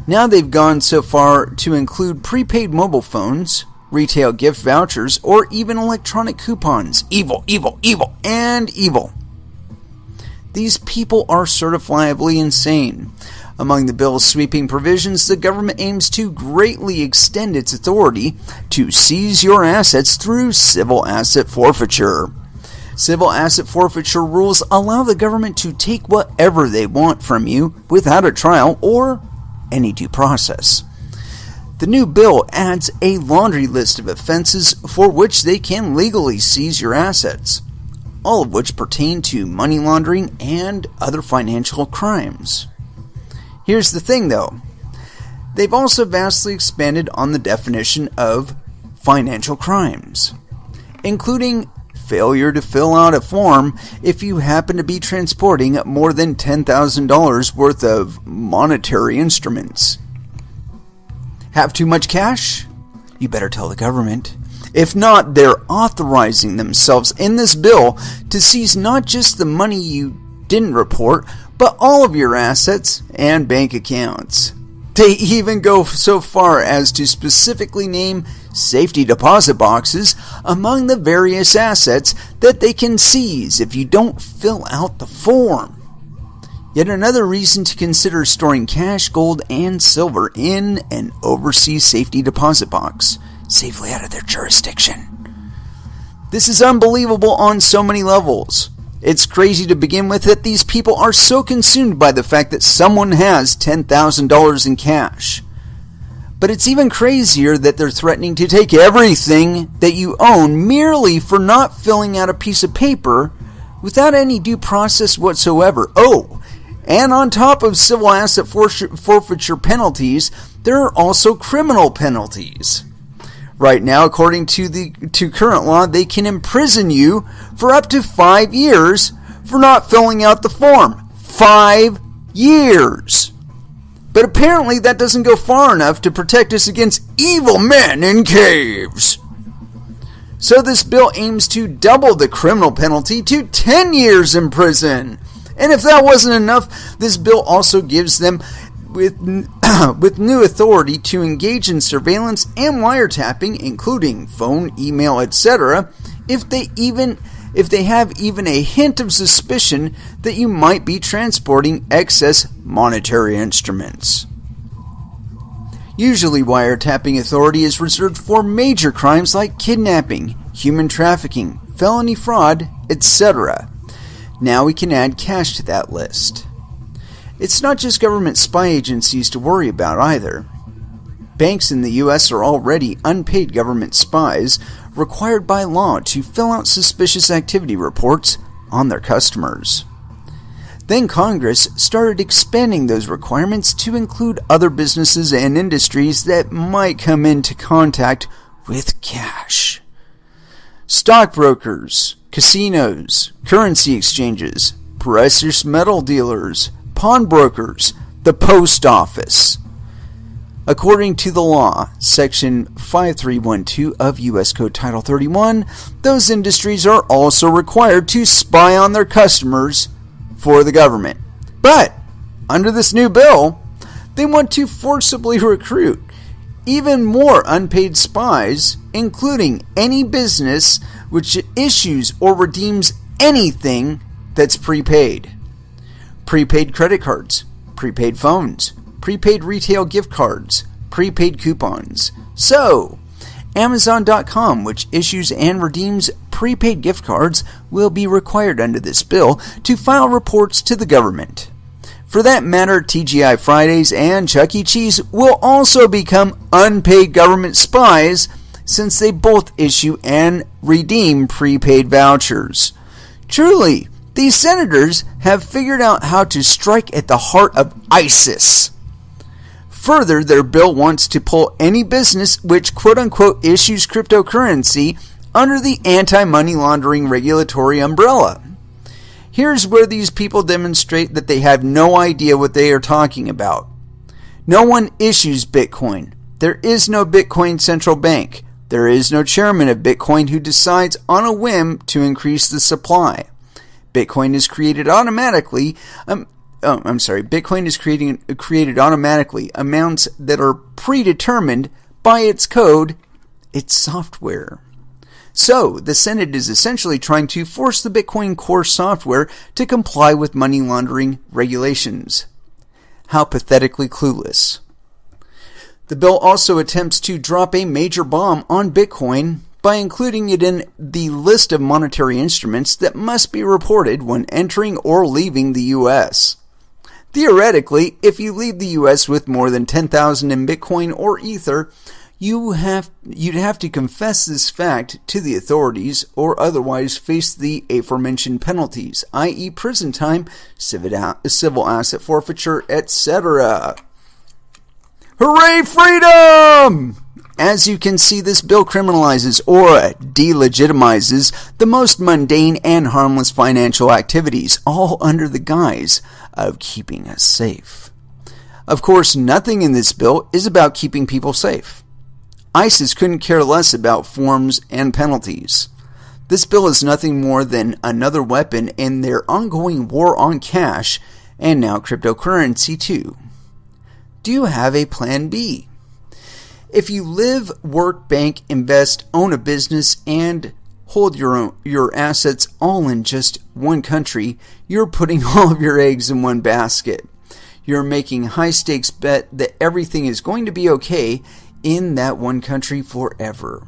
Now they've gone so far to include prepaid mobile phones, retail gift vouchers, or even electronic coupons. Evil, evil, evil, and evil. These people are certifiably insane. Among the bill's sweeping provisions, the government aims to greatly extend its authority to seize your assets through civil asset forfeiture. Civil asset forfeiture rules allow the government to take whatever they want from you without a trial or any due process. The new bill adds a laundry list of offenses for which they can legally seize your assets, all of which pertain to money laundering and other financial crimes. Here's the thing, though. They've also vastly expanded on the definition of financial crimes, including failure to fill out a form if you happen to be transporting more than $10,000 worth of monetary instruments. Have too much cash? You better tell the government. If not, they're authorizing themselves in this bill to seize not just the money you didn't report, but all of your assets and bank accounts. They even go so far as to specifically name safety deposit boxes among the various assets that they can seize if you don't fill out the form. Yet another reason to consider storing cash, gold, and silver in an overseas safety deposit box, safely out of their jurisdiction. This is unbelievable on so many levels. It's crazy to begin with that these people are so consumed by the fact that someone has $10,000 in cash. But it's even crazier that they're threatening to take everything that you own merely for not filling out a piece of paper without any due process whatsoever. Oh, and on top of civil asset forfeiture penalties, there are also criminal penalties. Right now, according to current law, they can imprison you for up to 5 years for not filling out the form. 5 years! But apparently that doesn't go far enough to protect us against evil men in caves. So this bill aims to double the criminal penalty to 10 years in prison. And if that wasn't enough, this bill also gives them with new authority to engage in surveillance and wiretapping, including phone, email, etc., if if they have even a hint of suspicion that you might be transporting excess monetary instruments. Usually, wiretapping authority is reserved for major crimes like kidnapping, human trafficking, felony fraud, etc. Now we can add cash to that list. It's not just government spy agencies to worry about either. Banks in the U.S. are already unpaid government spies required by law to fill out suspicious activity reports on their customers. Then Congress started expanding those requirements to include other businesses and industries that might come into contact with cash. Stockbrokers, casinos, currency exchanges, precious metal dealers, pawnbrokers, the post office. According to the law, Section 5312 of U.S. Code Title 31, those industries are also required to spy on their customers for the government. But, under this new bill, they want to forcibly recruit even more unpaid spies, including any business which issues or redeems anything that's prepaid. Prepaid credit cards, prepaid phones, prepaid retail gift cards, prepaid coupons. So, Amazon.com, which issues and redeems prepaid gift cards, will be required under this bill to file reports to the government. For that matter, TGI Fridays and Chuck E. Cheese will also become unpaid government spies since they both issue and redeem prepaid vouchers. Truly, these senators have figured out how to strike at the heart of ISIS. Further, their bill wants to pull any business which quote-unquote issues cryptocurrency under the anti-money laundering regulatory umbrella. Here's where these people demonstrate that they have no idea what they are talking about. No one issues Bitcoin. There is no Bitcoin central bank. There is no chairman of Bitcoin who decides on a whim to increase the supply. Bitcoin is created automatically. Bitcoin is created automatically. Amounts that are predetermined by its code, its software. So, the Senate is essentially trying to force the Bitcoin core software to comply with money laundering regulations. How pathetically clueless. The bill also attempts to drop a major bomb on Bitcoin by including it in the list of monetary instruments that must be reported when entering or leaving the U.S. Theoretically, if you leave the U.S. with more than 10,000 in Bitcoin or Ether, you'd have to confess this fact to the authorities or otherwise face the aforementioned penalties, i.e. prison time, civil asset forfeiture, etc. Hooray, freedom! As you can see, this bill criminalizes or delegitimizes the most mundane and harmless financial activities, all under the guise of keeping us safe. Of course, nothing in this bill is about keeping people safe. ISIS couldn't care less about forms and penalties. This bill is nothing more than another weapon in their ongoing war on cash and now cryptocurrency too. Do you have a plan B? If you live, work, bank, invest, own a business, and hold your assets all in just one country, you're putting all of your eggs in one basket. You're making a high-stakes bet that everything is going to be okay in that one country forever.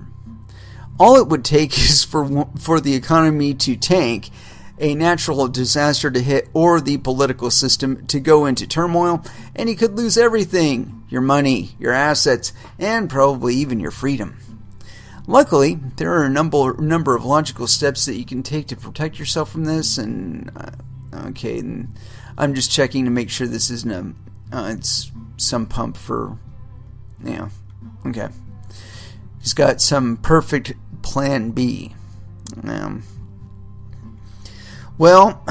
All it would take is for the economy to tank, a natural disaster to hit, or the political system to go into turmoil, and you could lose everything: your money, your assets, and probably even your freedom. Luckily, there are a number of logical steps that you can take to protect yourself from this, and I'm just checking to make sure this isn't it's some pump for, okay. He's got some perfect plan B. Well,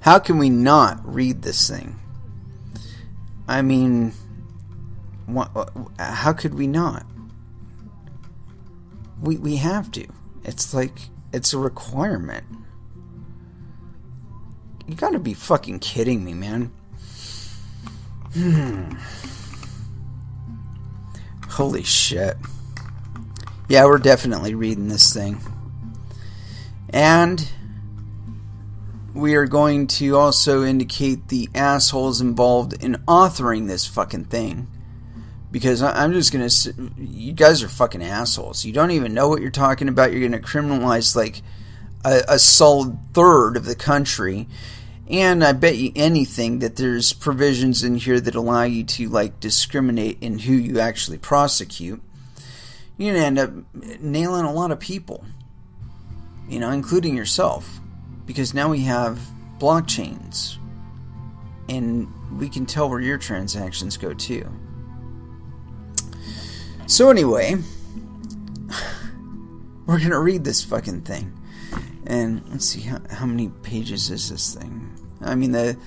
how can we not read this thing? I mean, how could we not? We have to. It's like, it's a requirement. You gotta be fucking kidding me, man. Holy shit. Yeah, we're definitely reading this thing. And we are going to also indicate the assholes involved in authoring this fucking thing. Because I'm just going to... You guys are fucking assholes. You don't even know what you're talking about. You're going to criminalize like a solid third of the country. And I bet you anything that there's provisions in here that allow you to like discriminate in who you actually prosecute. You're going to end up nailing a lot of people. You know, including yourself. Because now we have blockchains. And we can tell where your transactions go too. So anyway, we're going to read this fucking thing. And let's see, how many pages is this thing? I mean, the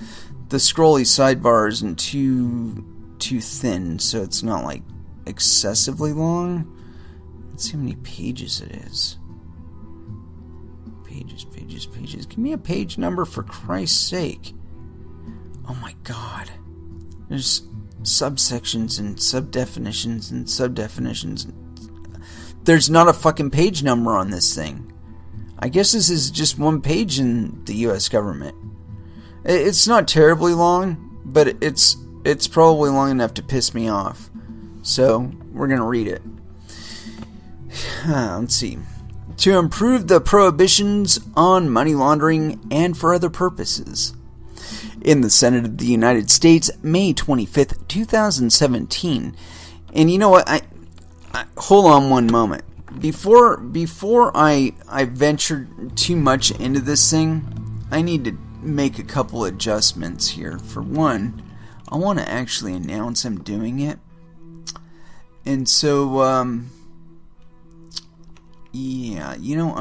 scrolly sidebar isn't too thin, so it's not like excessively long. Let's see how many pages it is. Pages. Give me a page number for Christ's sake. Oh my God. There's subsections and subdefinitions and subdefinitions. There's not a fucking page number on this thing. I guess this is just one page in the U.S. government. It's not terribly long, but it's probably long enough to piss me off. So, we're going to read it. Let's see. To improve the prohibitions on money laundering and for other purposes. In the Senate of the United States, May 25th, 2017. And you know what? I hold on one moment. Before I venture too much into this thing, I need to make a couple adjustments here. For one, I want to actually announce I'm doing it. And so, yeah, you know,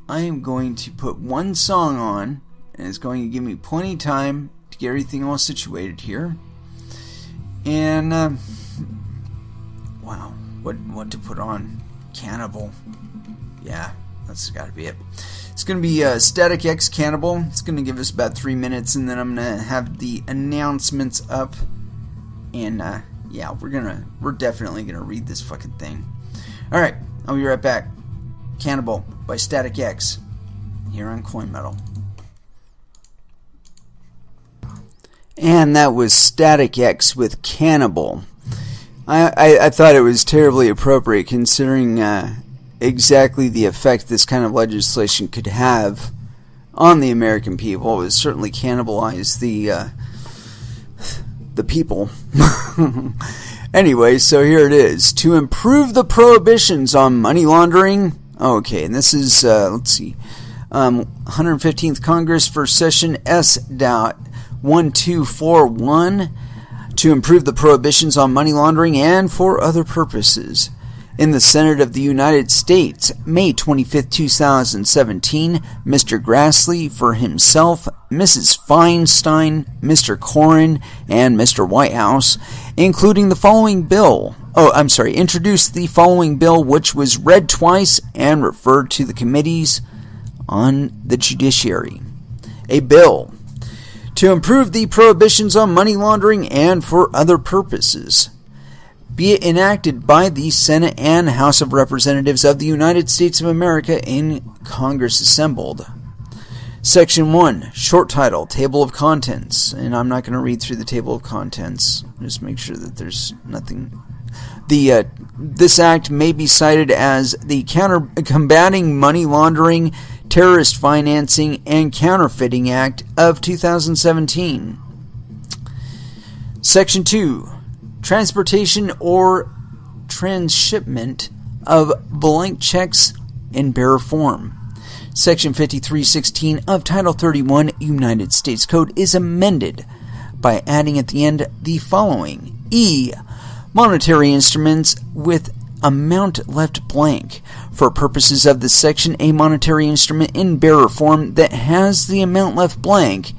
I am going to put one song on, and it's going to give me plenty of time to get everything all situated here. And, wow, what to put on? Cannibal. Yeah, that's got to be it. It's going to be Static X Cannibal. It's going to give us about 3 minutes, and then I'm going to have the announcements up. And, yeah, we're definitely going to read this fucking thing. Alright, I'll be right back. Cannibal by Static X here on Coin Metal. And that was Static X with Cannibal. I thought it was terribly appropriate considering exactly the effect this kind of legislation could have on the American people. It would certainly cannibalize the people. Anyway, so here it is. To improve the prohibitions on money laundering. Okay, and this is, let's see, 115th Congress for Session S.1241. To improve the prohibitions on money laundering and for other purposes. In the Senate of the United States, May 25th, 2017, Mr. Grassley for himself, Mrs. Feinstein, Mr. Corrin, and Mr. Whitehouse, including the following bill. Introduced the following bill, which was read twice and referred to the committees on the judiciary. A bill to improve the prohibitions on money laundering and for other purposes. Be it enacted by the Senate and House of Representatives of the United States of America in Congress assembled. Section 1, short title, Table of Contents. And I'm not going to read through the Table of Contents. Just make sure that there's nothing. This act may be cited as the Combating Money Laundering, Terrorist Financing, and Counterfeiting Act of 2017. Section 2, transportation or transshipment of blank checks in bearer form. Section 5316 of Title 31 United States Code is amended by adding at the end the following. E. Monetary instruments with amount left blank. For purposes of this section, a monetary instrument in bearer form that has the amount left blank,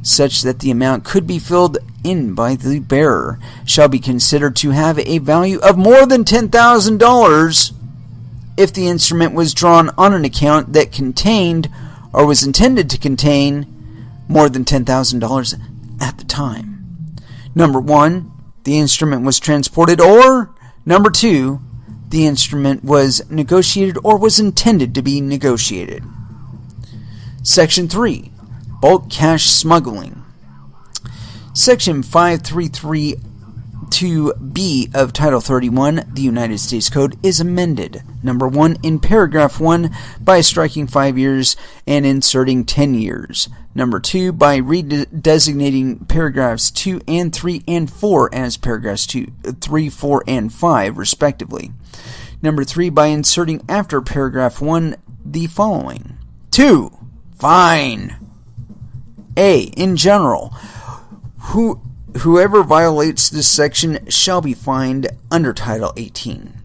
such that the amount could be filled in by the bearer, shall be considered to have a value of more than $10,000 if the instrument was drawn on an account that contained or was intended to contain more than $10,000 at the time. Number 1, the instrument was transported, or number 2, the instrument was negotiated or was intended to be negotiated. Section 3. Bulk cash smuggling. Section 5332B of Title 31, the United States Code, is amended. Number 1, in paragraph 1, by striking 5 years and inserting 10 years. Number 2, by redesignating paragraphs 2 and 3 and 4 as paragraphs 3, 4, and 5, respectively. Number 3, by inserting after paragraph 1 the following. 2. Fine. A. In general, whoever violates this section shall be fined under Title 18.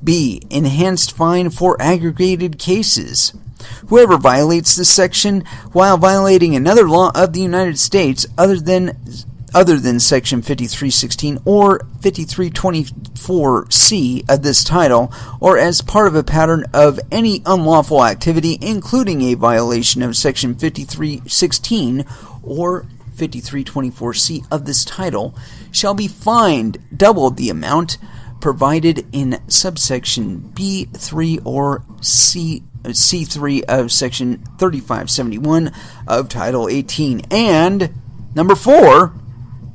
B. Enhanced fine for aggregated cases. Whoever violates this section while violating another law of the United States other than Section 5316 or 5324C of this title, or as part of a pattern of any unlawful activity, including a violation of Section 5316 or 5324C of this title, shall be fined double the amount provided in subsection B3 or C3 of Section 3571 of Title 18. And number 4,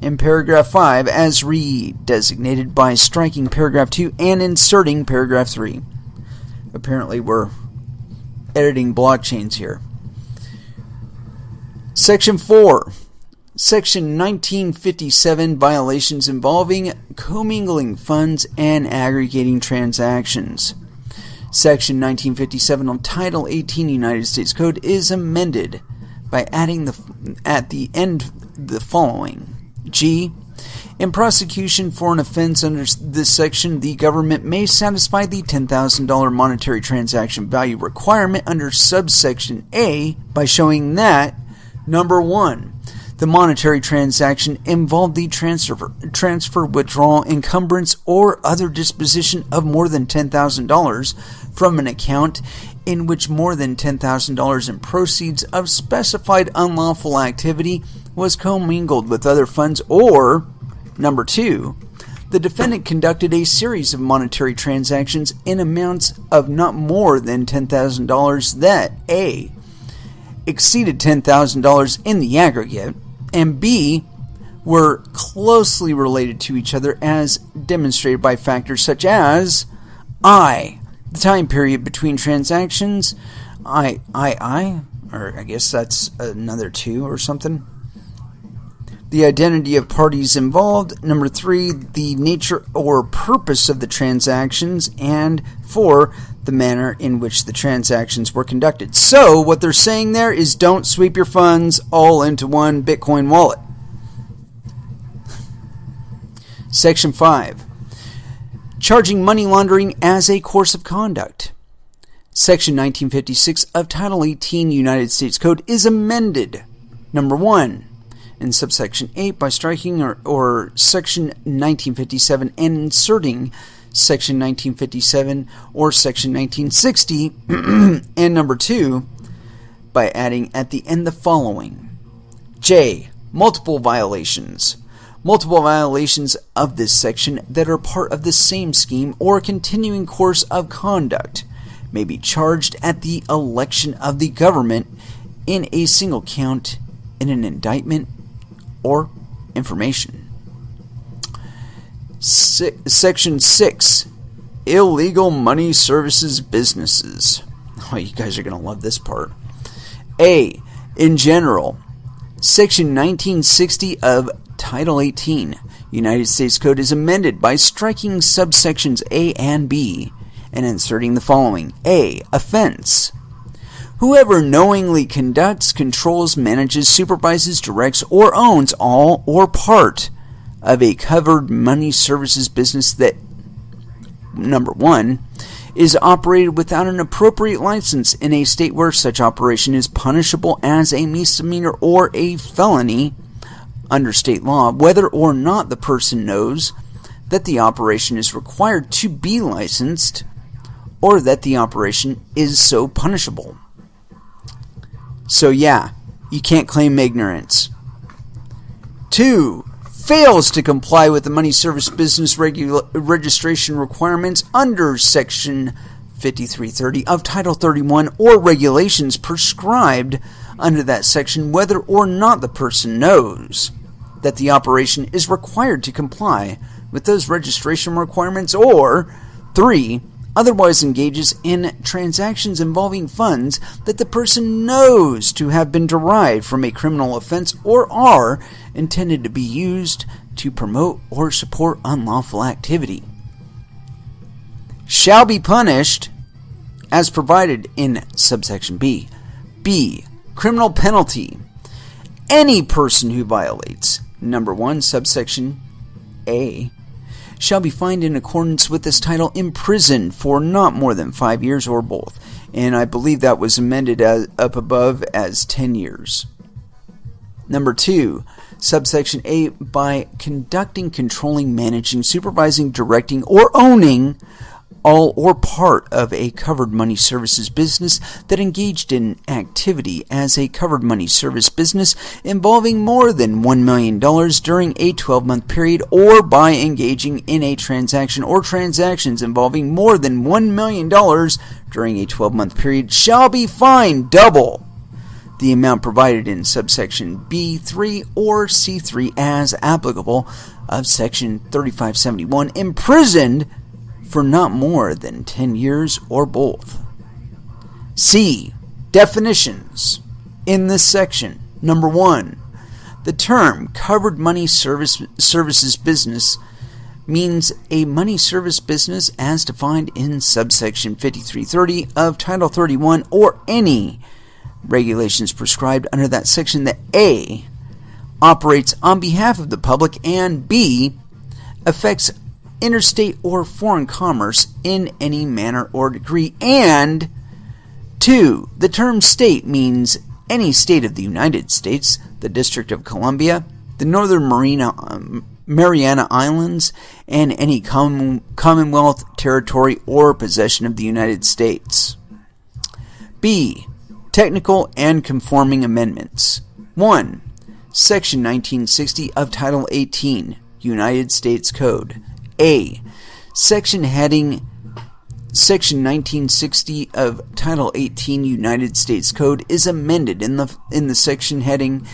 in paragraph 5, as redesignated by striking paragraph 2 and inserting paragraph 3. Apparently we're editing blockchains here. Section 4. Section 1957, violations involving commingling funds and aggregating transactions. Section 1957 of Title 18 United States Code is amended by adding at the end the following. G. In prosecution for an offense under this section, the government may satisfy the $10,000 monetary transaction value requirement under subsection A by showing that, number 1, the monetary transaction involved the transfer, withdrawal, encumbrance, or other disposition of more than $10,000 from an account in which more than $10,000 in proceeds of specified unlawful activity was commingled with other funds, or, number 2, the defendant conducted a series of monetary transactions in amounts of not more than $10,000 that A. exceeded $10,000 in the aggregate, and B. were closely related to each other as demonstrated by factors such as I. the time period between transactions, or I guess that's another 2 or something. The identity of parties involved. Number 3, the nature or purpose of the transactions. And 4, the manner in which the transactions were conducted. So what they're saying there is don't sweep your funds all into one Bitcoin wallet. Section 5. Charging money laundering as a course of conduct. Section 1956 of Title 18 United States Code is amended. Number 1. In subsection 8 by striking or Section 1957 and inserting Section 1957 or Section 1960, and number 2, by adding at the end the following. J. Multiple violations. Multiple violations of this section that are part of the same scheme or continuing course of conduct may be charged at the election of the government in a single count in an indictment or information. Section 6. Illegal money services businesses. Oh, you guys are going to love this part. A. In general, Section 1960 of Title 18 United States Code is amended by striking subsections A and B and inserting the following. A. Offense. Whoever knowingly conducts, controls, manages, supervises, directs, or owns all or part of a covered money services business that, number 1, is operated without an appropriate license in a state where such operation is punishable as a misdemeanor or a felony under state law, whether or not the person knows that the operation is required to be licensed or that the operation is so punishable. So yeah, you can't claim ignorance. 2. fails to comply with the money service business registration requirements under Section 5330 of Title 31 or regulations prescribed under that section, whether or not the person knows that the operation is required to comply with those registration requirements, or 3, otherwise engages in transactions involving funds that the person knows to have been derived from a criminal offense or are intended to be used to promote or support unlawful activity. Shall be punished as provided in subsection B. B. Criminal penalty. Any person who violates, number 1, subsection A, shall be fined in accordance with this title, imprisoned for not more than 5 years or both. And I believe that was amended up above as 10 years. Number 2, subsection A, by conducting, controlling, managing, supervising, directing, or owning all or part of a covered money services business that engaged in activity as a covered money service business involving more than $1 million during a 12-month period, or by engaging in a transaction or transactions involving more than $1 million during a 12-month period, shall be fined double the amount provided in subsection B3 or C3 as applicable of Section 3571, imprisoned for not more than 10 years or both. C. Definitions. In this section, number 1, the term covered money services business means a money service business as defined in subsection 5330 of Title 31 or any regulations prescribed under that section that A, operates on behalf of the public, and B, affects interstate or foreign commerce in any manner or degree, and 2, the term state means any state of the United States, the District of Columbia, the Northern Mariana Islands, and any Commonwealth, territory, or possession of the United States. B. Technical and conforming amendments. 1. Section 1960 of Title 18, United States Code. A. Section 1960 of Title 18 United States Code is amended in the section heading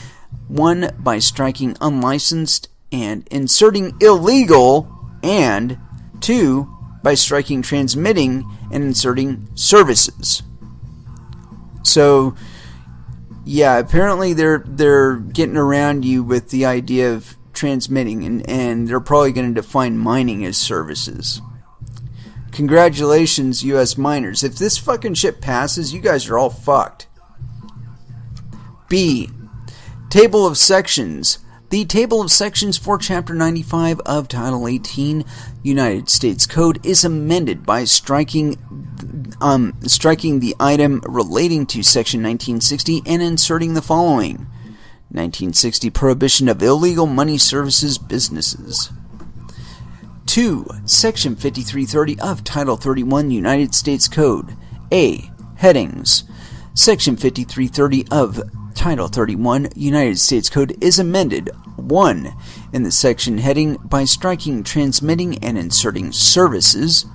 1 by striking unlicensed and inserting illegal, and 2 by striking transmitting and inserting services. So, yeah, apparently they're getting around you with the idea of transmitting, and they're probably going to define mining as services. Congratulations, U.S. miners. If this fucking shit passes, you guys are all fucked. B. Table of sections. The table of sections for Chapter 95 of Title 18 United States Code is amended by striking the item relating to Section 1960 and inserting the following: 1960 Prohibition of illegal money services businesses. 2. Section 5330 of Title 31 United States Code. A. Headings. Section 5330 of Title 31 United States Code is amended: 1. In the section heading by striking transmitting and inserting services.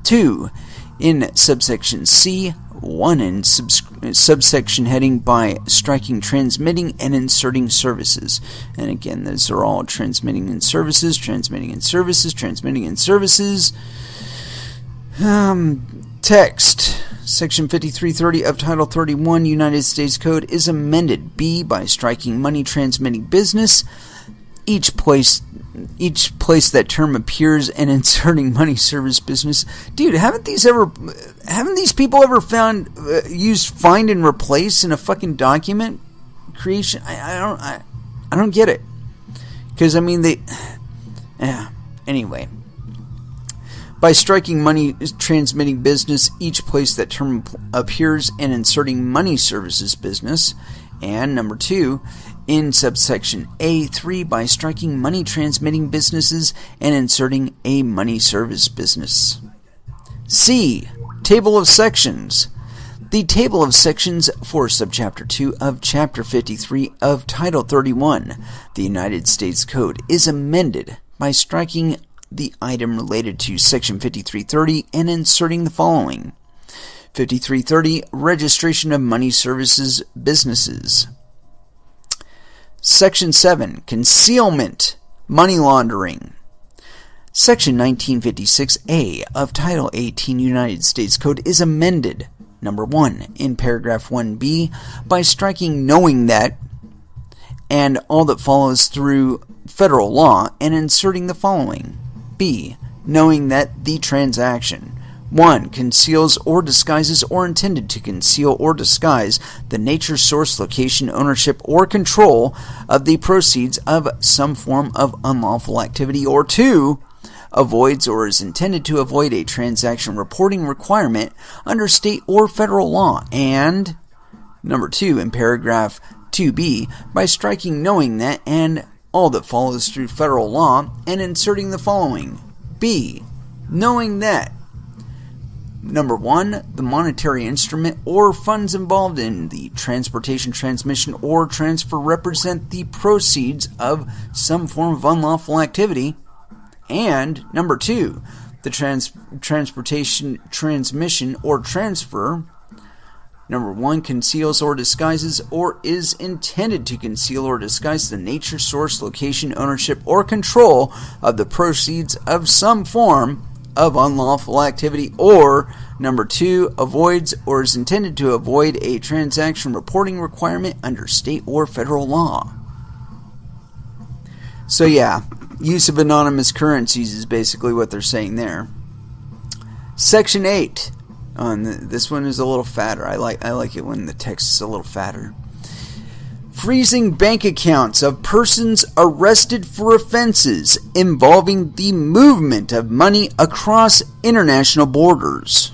2. In subsection C. 1. In subsection heading by striking transmitting and inserting services. And again, those are all transmitting and services, transmitting and services, transmitting and services. Text. Section 5330 of Title 31 United States Code is amended: B. By striking money transmitting business. Each place that term appears, and inserting money service business. Dude, haven't these people ever used find and replace in a fucking document creation? I don't get it. Because I mean anyway. By striking money transmitting business, each place that term appears, and inserting money services business. And number 2, in subsection A3, by striking money transmitting businesses and inserting a money service business. C. Table of sections. The table of sections for Subchapter 2 of Chapter 53 of Title 31, the United States Code, is amended by striking the item related to Section 5330 and inserting the following. 5330, Registration of Money Services Businesses. Section 7, Concealment, Money Laundering. Section 1956A of Title 18 United States Code is amended, number 1, in paragraph 1B, by striking knowing that and all that follows through federal law and inserting the following. B, knowing that the transaction 1. Conceals or disguises or intended to conceal or disguise the nature, source, location, ownership, or control of the proceeds of some form of unlawful activity, or 2. Avoids or is intended to avoid a transaction reporting requirement under state or federal law, and number 2 in paragraph 2B by striking knowing that and all that follows through federal law and inserting the following. B. Knowing that number 1, the monetary instrument or funds involved in the transportation, transmission, or transfer represent the proceeds of some form of unlawful activity. And number 2, the transportation, transmission, or transfer, number 1, conceals or disguises or is intended to conceal or disguise the nature, source, location, ownership, or control of the proceeds of some form of unlawful activity, or number 2, avoids or is intended to avoid a transaction reporting requirement under state or federal law. So yeah, use of anonymous currencies is basically what they're saying there. Section 8. This one is a little fatter. I like it when the text is a little fatter. Freezing bank accounts of persons arrested for offenses involving the movement of money across international borders.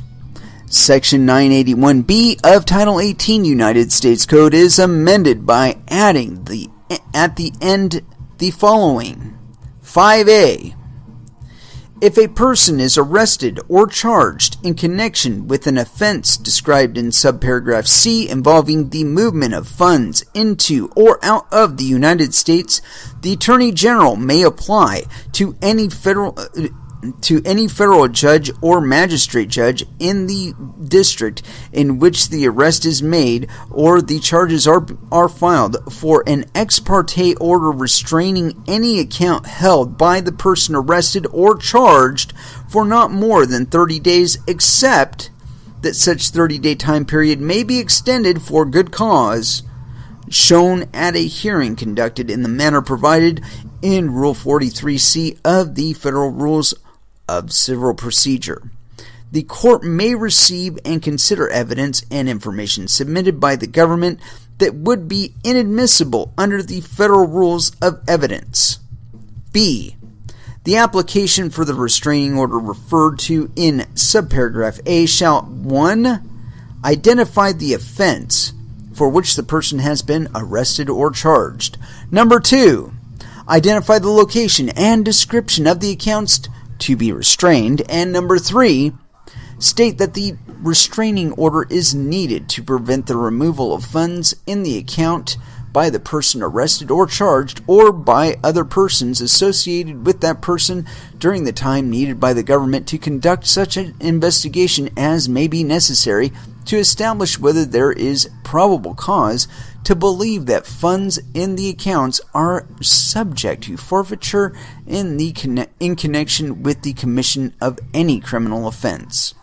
Section 981B of Title 18 United States Code is amended by adding at the end the following. 5A. If a person is arrested or charged in connection with an offense described in subparagraph C involving the movement of funds into or out of the United States, the Attorney General may apply to any federal judge or magistrate judge in the district in which the arrest is made or the charges are filed for an ex parte order restraining any account held by the person arrested or charged for not more than 30 days, except that such 30-day time period may be extended for good cause shown at a hearing conducted in the manner provided in Rule 43C of the Federal Rules of Civil Procedure. The court may receive and consider evidence and information submitted by the government that would be inadmissible under the Federal Rules of Evidence. B. The application for the restraining order referred to in subparagraph A shall 1. Identify the offense for which the person has been arrested or charged. Number 2. Identify the location and description of the accounts to be restrained. And number 3, state that the restraining order is needed to prevent the removal of funds in the account by the person arrested or charged or by other persons associated with that person during the time needed by the government to conduct such an investigation as may be necessary to establish whether there is probable cause to believe that funds in the accounts are subject to forfeiture in connection with the commission of any criminal offense.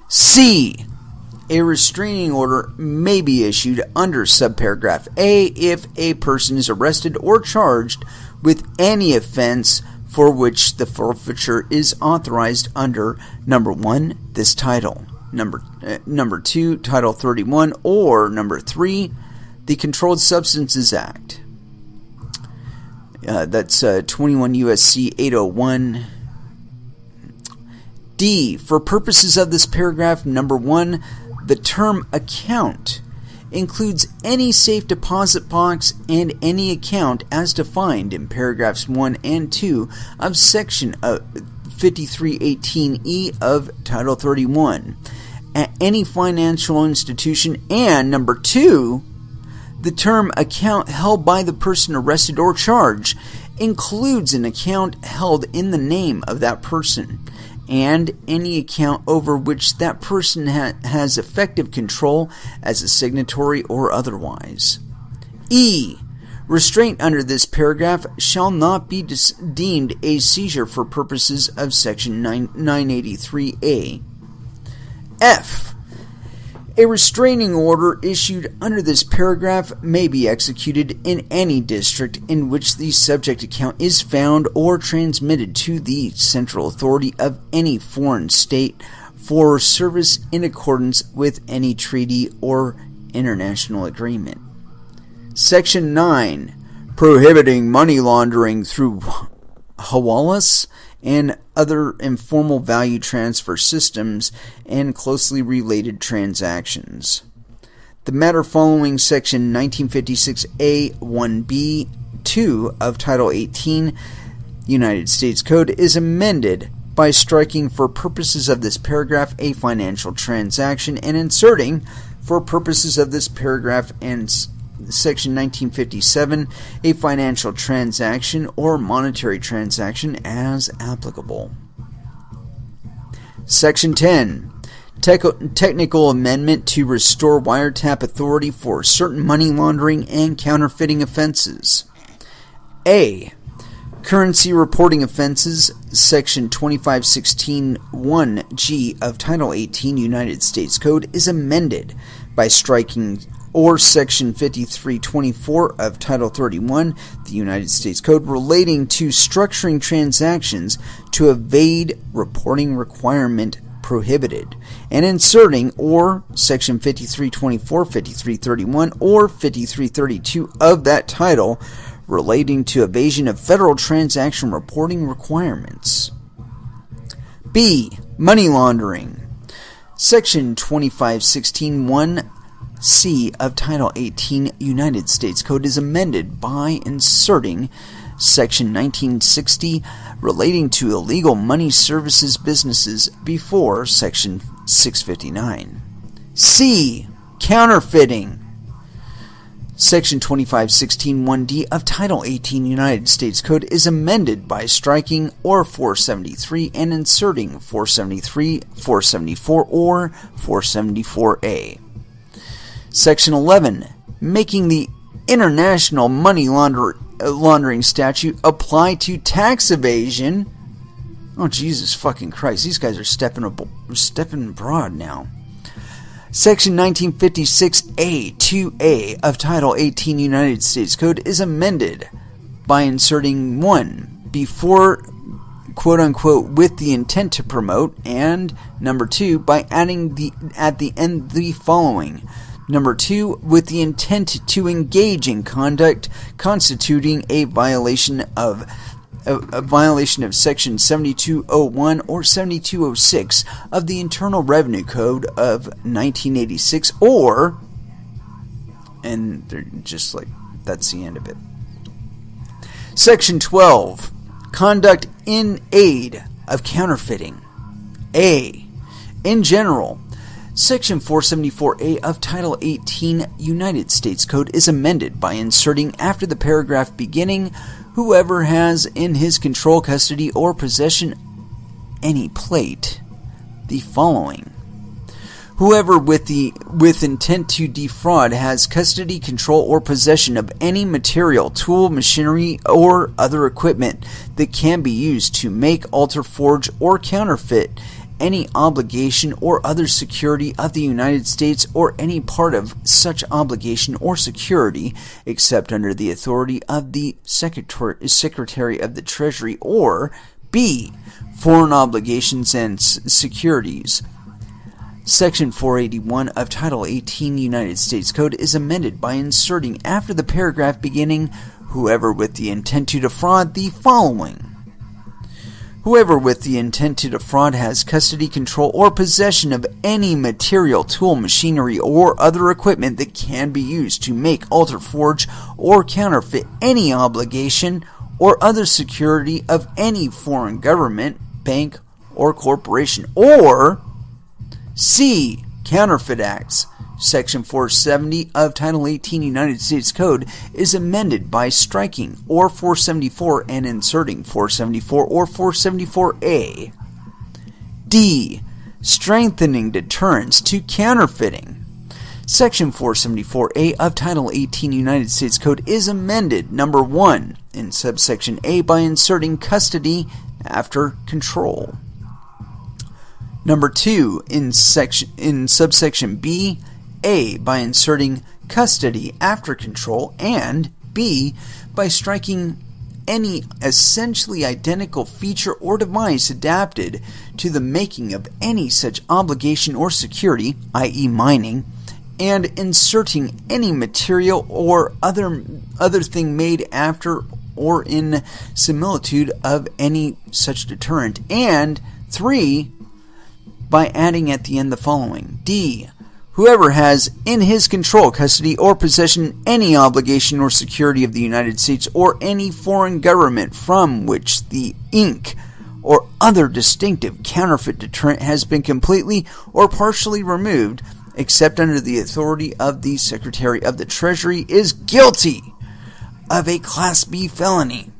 C. A restraining order may be issued under subparagraph A if a person is arrested or charged with any offense for which the forfeiture is authorized under number 1, this title, number 2, Title 31, or number 3, the Controlled Substances Act. That's 21 U.S.C. 801. D. For purposes of this paragraph, number 1, the term account includes any safe deposit box and any account as defined in paragraphs 1 and 2 of Section 5318E of Title 31. at any financial institution, and number 2, the term account held by the person arrested or charged includes an account held in the name of that person, and any account over which that person has effective control as a signatory or otherwise. E. Restraint under this paragraph shall not be deemed a seizure for purposes of Section 983A. F. A restraining order issued under this paragraph may be executed in any district in which the subject account is found or transmitted to the central authority of any foreign state for service in accordance with any treaty or international agreement. Section 9. Prohibiting money laundering through hawalas and other informal value transfer systems and closely related transactions. The matter following Section 1956A 1B2 of Title 18 United States Code is amended by striking for purposes of this paragraph a financial transaction and inserting for purposes of this paragraph and Section 1957, a financial transaction or monetary transaction as applicable. Section 10. Technical amendment to restore wiretap authority for certain money laundering and counterfeiting offenses. A. Currency reporting offenses, Section 2516(1)G of Title 18 United States Code is amended by striking or Section 5324 of Title 31, the United States Code, relating to structuring transactions to evade reporting requirement prohibited, and inserting or Section 5324, 5331, or 5332 of that title relating to evasion of federal transaction reporting requirements. B. Money laundering. Section 2516(1)C of Title 18 United States Code is amended by inserting Section 1960 relating to illegal money services businesses before Section 659. C. Counterfeiting. Section 2516(1)D of Title 18 United States Code is amended by striking or 473 and inserting 473, 474, or 474A. Section 11. Making the international money laundering statute apply to tax evasion. Oh, Jesus fucking Christ. These guys are stepping broad now. Section 1956A 2A of Title 18 United States Code is amended by inserting 1 before quote-unquote with the intent to promote, and number 2 by adding at the end the following. Number 2, with the intent to engage in conduct constituting a violation of Section 7201 or 7206 of the Internal Revenue Code of 1986, or, and they're just like, that's the end of it. Section 12, conduct in aid of counterfeiting. A. In general, Section 474A of Title 18 United States Code is amended by inserting after the paragraph beginning, whoever has in his control, custody, or possession any plate, the following. Whoever with intent to defraud has custody, control, or possession of any material, tool, machinery, or other equipment that can be used to make, alter, forge, or counterfeit any obligation or other security of the United States or any part of such obligation or security except under the authority of the Secretary of the Treasury, or B. Foreign obligations and securities. Section 481 of Title 18 United States Code is amended by inserting after the paragraph beginning, whoever with the intent to defraud, the following. Whoever with the intent to defraud has custody, control, or possession of any material, tool, machinery, or other equipment that can be used to make, alter, forge, or counterfeit any obligation or other security of any foreign government, bank, or corporation, or C. Counterfeit Acts. Section 470 of Title 18 United States Code is amended by striking or 474 and inserting 474 or 474A. D. Strengthening deterrence to counterfeiting. Section 474A of Title 18 United States Code is amended, number 1, in subsection A by inserting custody after control. Number 2, in subsection B, A by inserting custody after control, and B by striking any essentially identical feature or device adapted to the making of any such obligation or security, i.e. mining, and inserting any material or other thing made after or in similitude of any such deterrent, and 3, by adding at the end the following. D. Whoever has in his control, custody, or possession any obligation or security of the United States or any foreign government from which the ink or other distinctive counterfeit deterrent has been completely or partially removed, except under the authority of the Secretary of the Treasury, is guilty of a Class B felony.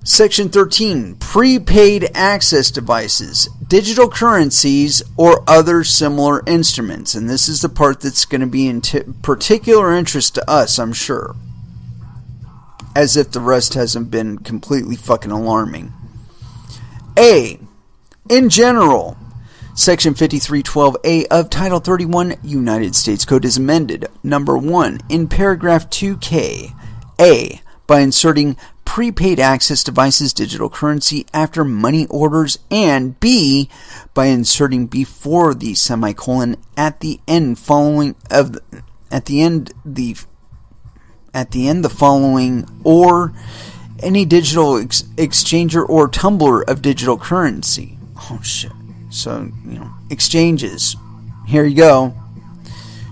Section 13. Prepaid access devices, digital currencies, or other similar instruments. And this is the part that's going to be in particular interest to us, I'm sure. As if the rest hasn't been completely fucking alarming. A. In general, Section 5312A of Title 31 United States Code is amended. Number 1. In paragraph 2K. A. By inserting prepaid access devices, digital currency after money orders, and B, by inserting before the semicolon at the end the following, or any digital exchanger or tumbler of digital currency. Oh shit. So, exchanges. Here you go.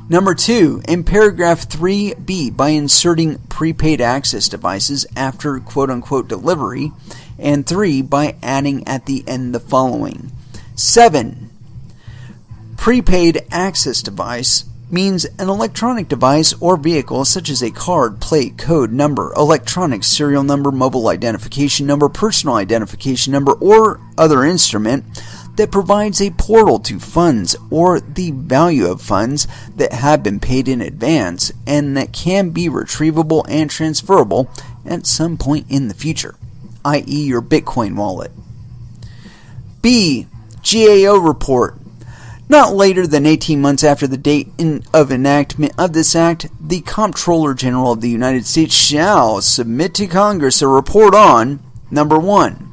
Number 2, in paragraph 3B, by inserting prepaid access devices after quote-unquote delivery, and 3, by adding at the end the following. 7. Prepaid access device means an electronic device or vehicle such as a card, plate, code, number, electronic serial number, mobile identification number, personal identification number, or other instrument that provides a portal to funds or the value of funds that have been paid in advance and that can be retrievable and transferable at some point in the future, i.e. your Bitcoin wallet. B. GAO report. Not later than 18 months after the date of enactment of this act, the Comptroller General of the United States shall submit to Congress a report on, number 1,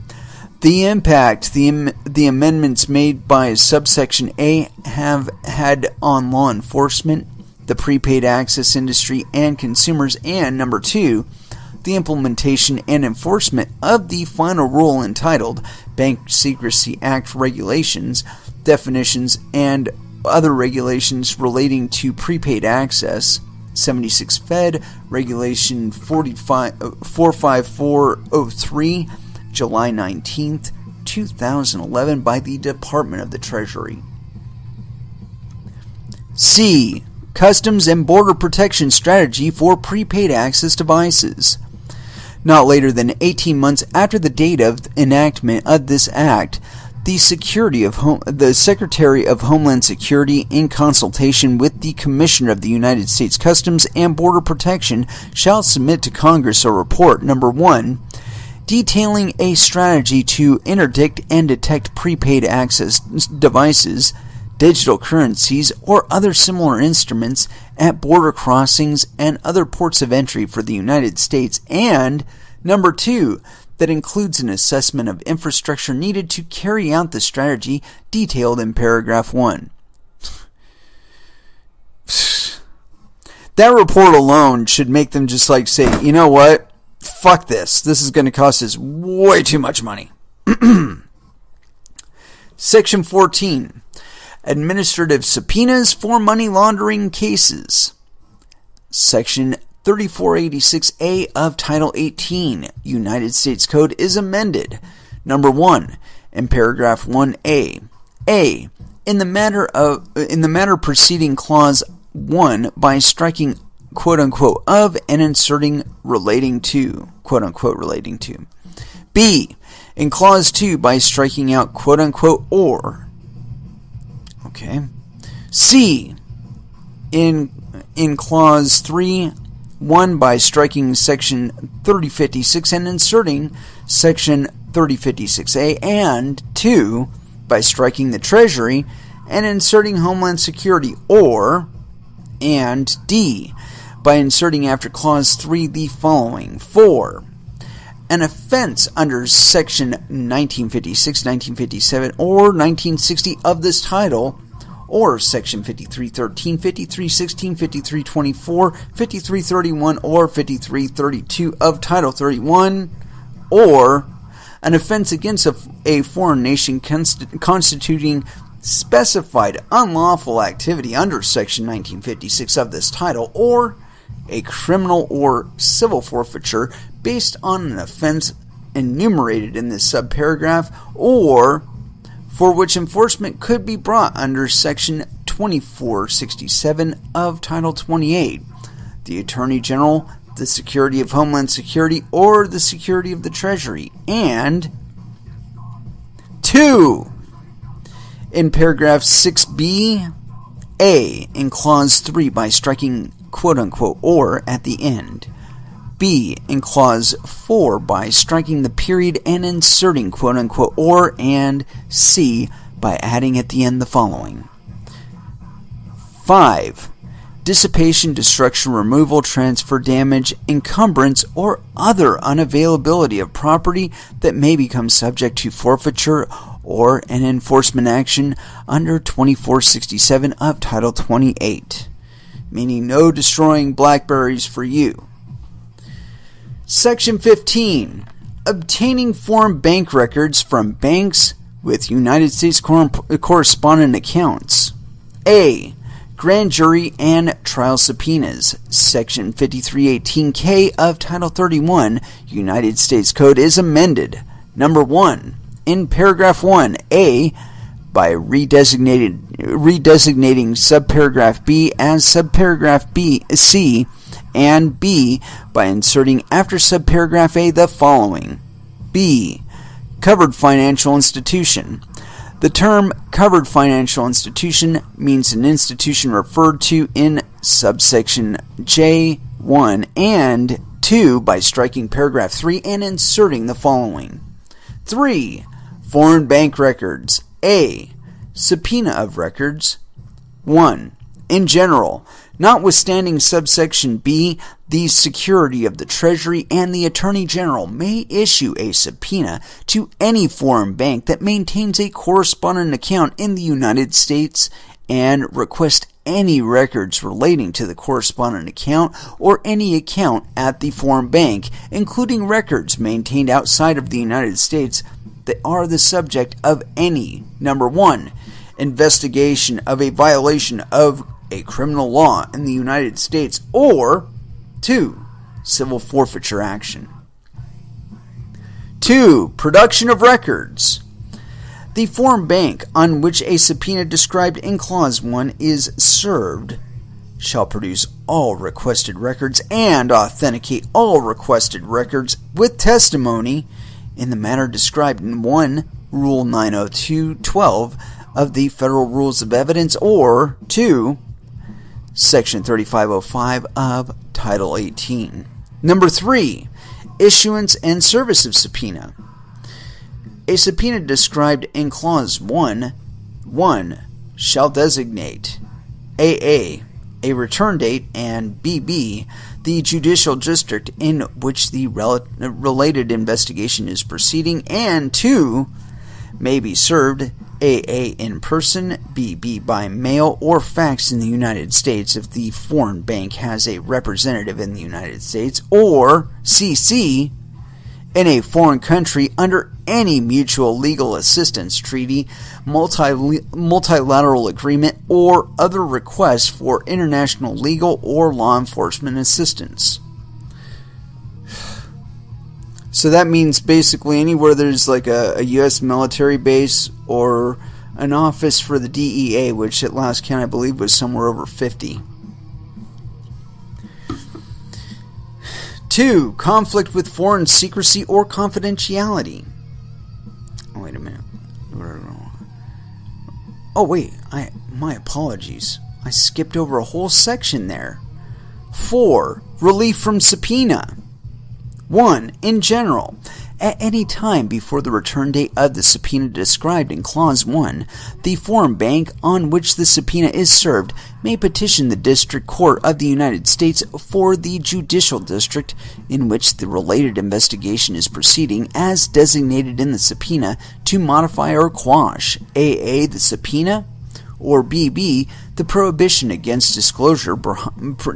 the impact the amendments made by subsection A have had on law enforcement, the prepaid access industry, and consumers, and number 2, the implementation and enforcement of the final rule entitled Bank Secrecy Act Regulations, Definitions, and Other Regulations Relating to Prepaid Access, 76 Fed, Regulation 45403, July 19th, 2011, by the Department of the Treasury. C. Customs and Border Protection Strategy for Prepaid Access Devices. Not later than 18 months after the date of enactment of this act, the Secretary of Homeland Security, in consultation with the Commissioner of the United States Customs and Border Protection, shall submit to Congress a report, number 1, detailing a strategy to interdict and detect prepaid access devices, digital currencies, or other similar instruments at border crossings and other ports of entry for the United States, and number 2, that includes an assessment of infrastructure needed to carry out the strategy detailed in paragraph 1. That report alone should make them just say, you know what? Fuck this. This is going to cost us way too much money. Section 14. Administrative subpoenas for money laundering cases. Section 3486A of Title 18 United States Code is amended. Number 1. In paragraph 1A. A. in the matter preceding clause 1 by striking quote-unquote of and inserting relating to, quote-unquote relating to. B, in clause 2 by striking out quote-unquote or. Okay. C, in clause 3, 1 by striking section 3056 and inserting section 3056A, and 2 by striking the Treasury and inserting Homeland Security, or, and D, by inserting after clause 3 the following. 4, an offense under section 1956, 1957, or 1960 of this title, or section 5313, 5316, 5324, 5331, or 5332 of Title 31, or an offense against a foreign nation constituting specified unlawful activity under section 1956 of this title, or a criminal or civil forfeiture based on an offense enumerated in this subparagraph, or for which enforcement could be brought under section 2467 of Title 28, the Attorney General, the security of Homeland Security, or the security of the Treasury. And 2, in paragraph 6b, A, in clause 3 by striking quote-unquote or at the end. B, in clause 4 by striking the period and inserting quote-unquote or, and C, by adding at the end the following. 5, dissipation, destruction, removal, transfer, damage, encumbrance, or other unavailability of property that may become subject to forfeiture or an enforcement action under 2467 of Title 28, meaning no destroying blackberries for you. Section 15, obtaining foreign bank records from banks with United States correspondent accounts. A, grand jury and trial subpoenas. Section 5318K of Title 31 United States Code is amended. Number 1, in paragraph 1, A, by redesignating subparagraph B as subparagraph B, C, and B, by inserting after subparagraph A the following. B, covered financial institution. The term covered financial institution means an institution referred to in subsection J1 and 2 by striking paragraph 3 and inserting the following. 3, foreign bank records. A, subpoena of records. 1, in general, notwithstanding subsection B, the security of the Treasury and the Attorney General may issue a subpoena to any foreign bank that maintains a correspondent account in the United States and request any records relating to the correspondent account or any account at the foreign bank, including records maintained outside of the United States that are the subject of any, number 1, investigation of a violation of a criminal law in the United States, or 2, civil forfeiture action. 2, production of records. The foreign bank on which a subpoena described in clause 1 is served shall produce all requested records and authenticate all requested records with testimony in the manner described in 1 Rule 902.12 of the Federal Rules of Evidence, or 2, Section 3505 of Title 18. Number 3, issuance and service of subpoena. A subpoena described in Clause 1 shall designate A, a return date, and B, the judicial district in which the related investigation is proceeding, and 2, may be served A in person, B by mail or fax in the United States if the foreign bank has a representative in the United States, or C in a foreign country under any mutual legal assistance treaty, multilateral agreement, or other request for international legal or law enforcement assistance. So that means basically anywhere there's like a U.S. military base or an office for the DEA, which at last count I believe was somewhere over 50. 2. Conflict with foreign secrecy or confidentiality. Oh, wait a minute. Oh, wait. My apologies. I skipped over a whole section there. 4. Relief from subpoena. 1. In general, at any time before the return date of the subpoena described in Clause 1, the foreign bank on which the subpoena is served may petition the District Court of the United States for the judicial district in which the related investigation is proceeding as designated in the subpoena to modify or quash A. the subpoena, or B. the prohibition against disclosure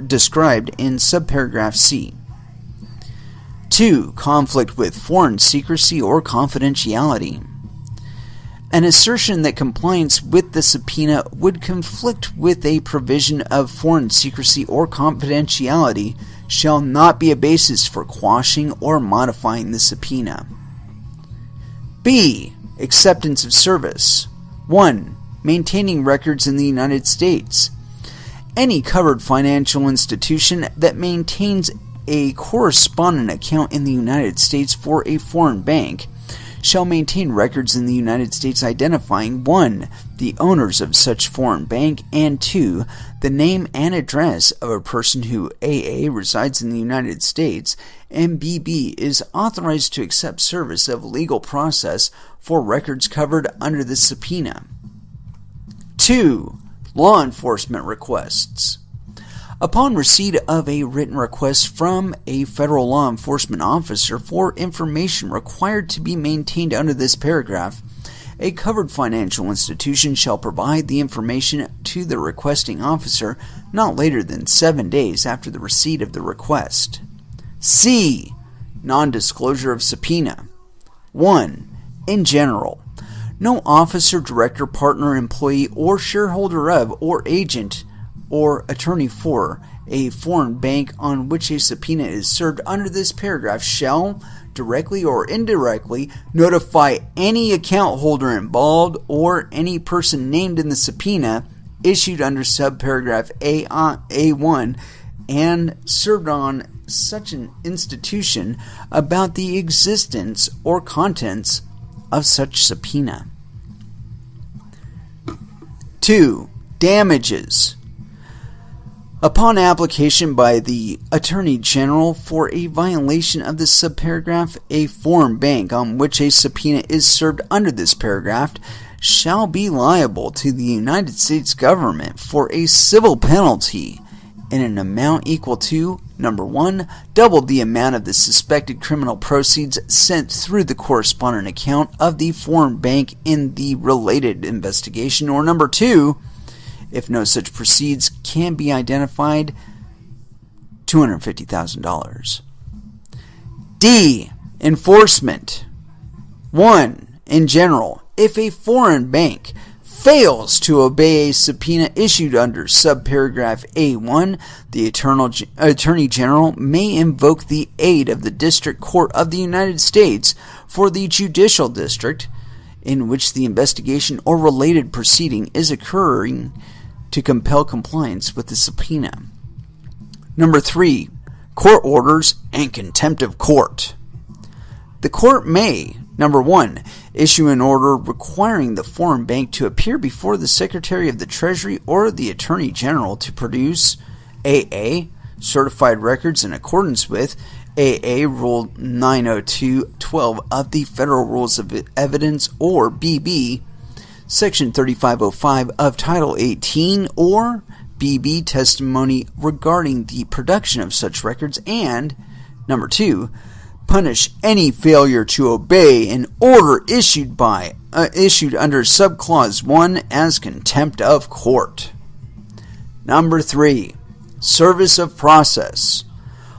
described in subparagraph C. 2. Conflict with foreign secrecy or confidentiality. An assertion that compliance with the subpoena would conflict with a provision of foreign secrecy or confidentiality shall not be a basis for quashing or modifying the subpoena. B. Acceptance of service. 1. Maintaining records in the United States. Any covered financial institution that maintains a correspondent account in the United States for a foreign bank shall maintain records in the United States identifying 1. The owners of such foreign bank, and 2. The name and address of a person who A. resides in the United States, and B. is authorized to accept service of legal process for records covered under the subpoena. 2. Law enforcement requests. Upon receipt of a written request from a federal law enforcement officer for information required to be maintained under this paragraph, a covered financial institution shall provide the information to the requesting officer not later than 7 days after the receipt of the request. C. Non-disclosure of subpoena. 1. In general, no officer, director, partner, employee, or shareholder of, or agent, or attorney for a foreign bank on which a subpoena is served under this paragraph shall, directly or indirectly, notify any account holder involved or any person named in the subpoena issued under subparagraph A1 and served on such an institution about the existence or contents of such subpoena. 2. Damages. Upon application by the Attorney General for a violation of this subparagraph, a foreign bank on which a subpoena is served under this paragraph shall be liable to the United States government for a civil penalty in an amount equal to, 1, double the amount of the suspected criminal proceeds sent through the correspondent account of the foreign bank in the related investigation, or 2, if no such proceeds can be identified, $250,000. D. Enforcement. 1. In general, if a foreign bank fails to obey a subpoena issued under subparagraph A1, the Attorney General may invoke the aid of the District Court of the United States for the judicial district in which the investigation or related proceeding is occurring to compel compliance with the subpoena. 3. Court orders and contempt of court. The court may, 1, issue an order requiring the foreign bank to appear before the Secretary of the Treasury or the Attorney General to produce A. certified records in accordance with A. Rule 902.12 of the Federal Rules of Evidence, or B. Section 3505 of Title 18, or B. testimony regarding the production of such records, and 2, punish any failure to obey an order issued under subclause 1 as contempt of court. 3. Service of process.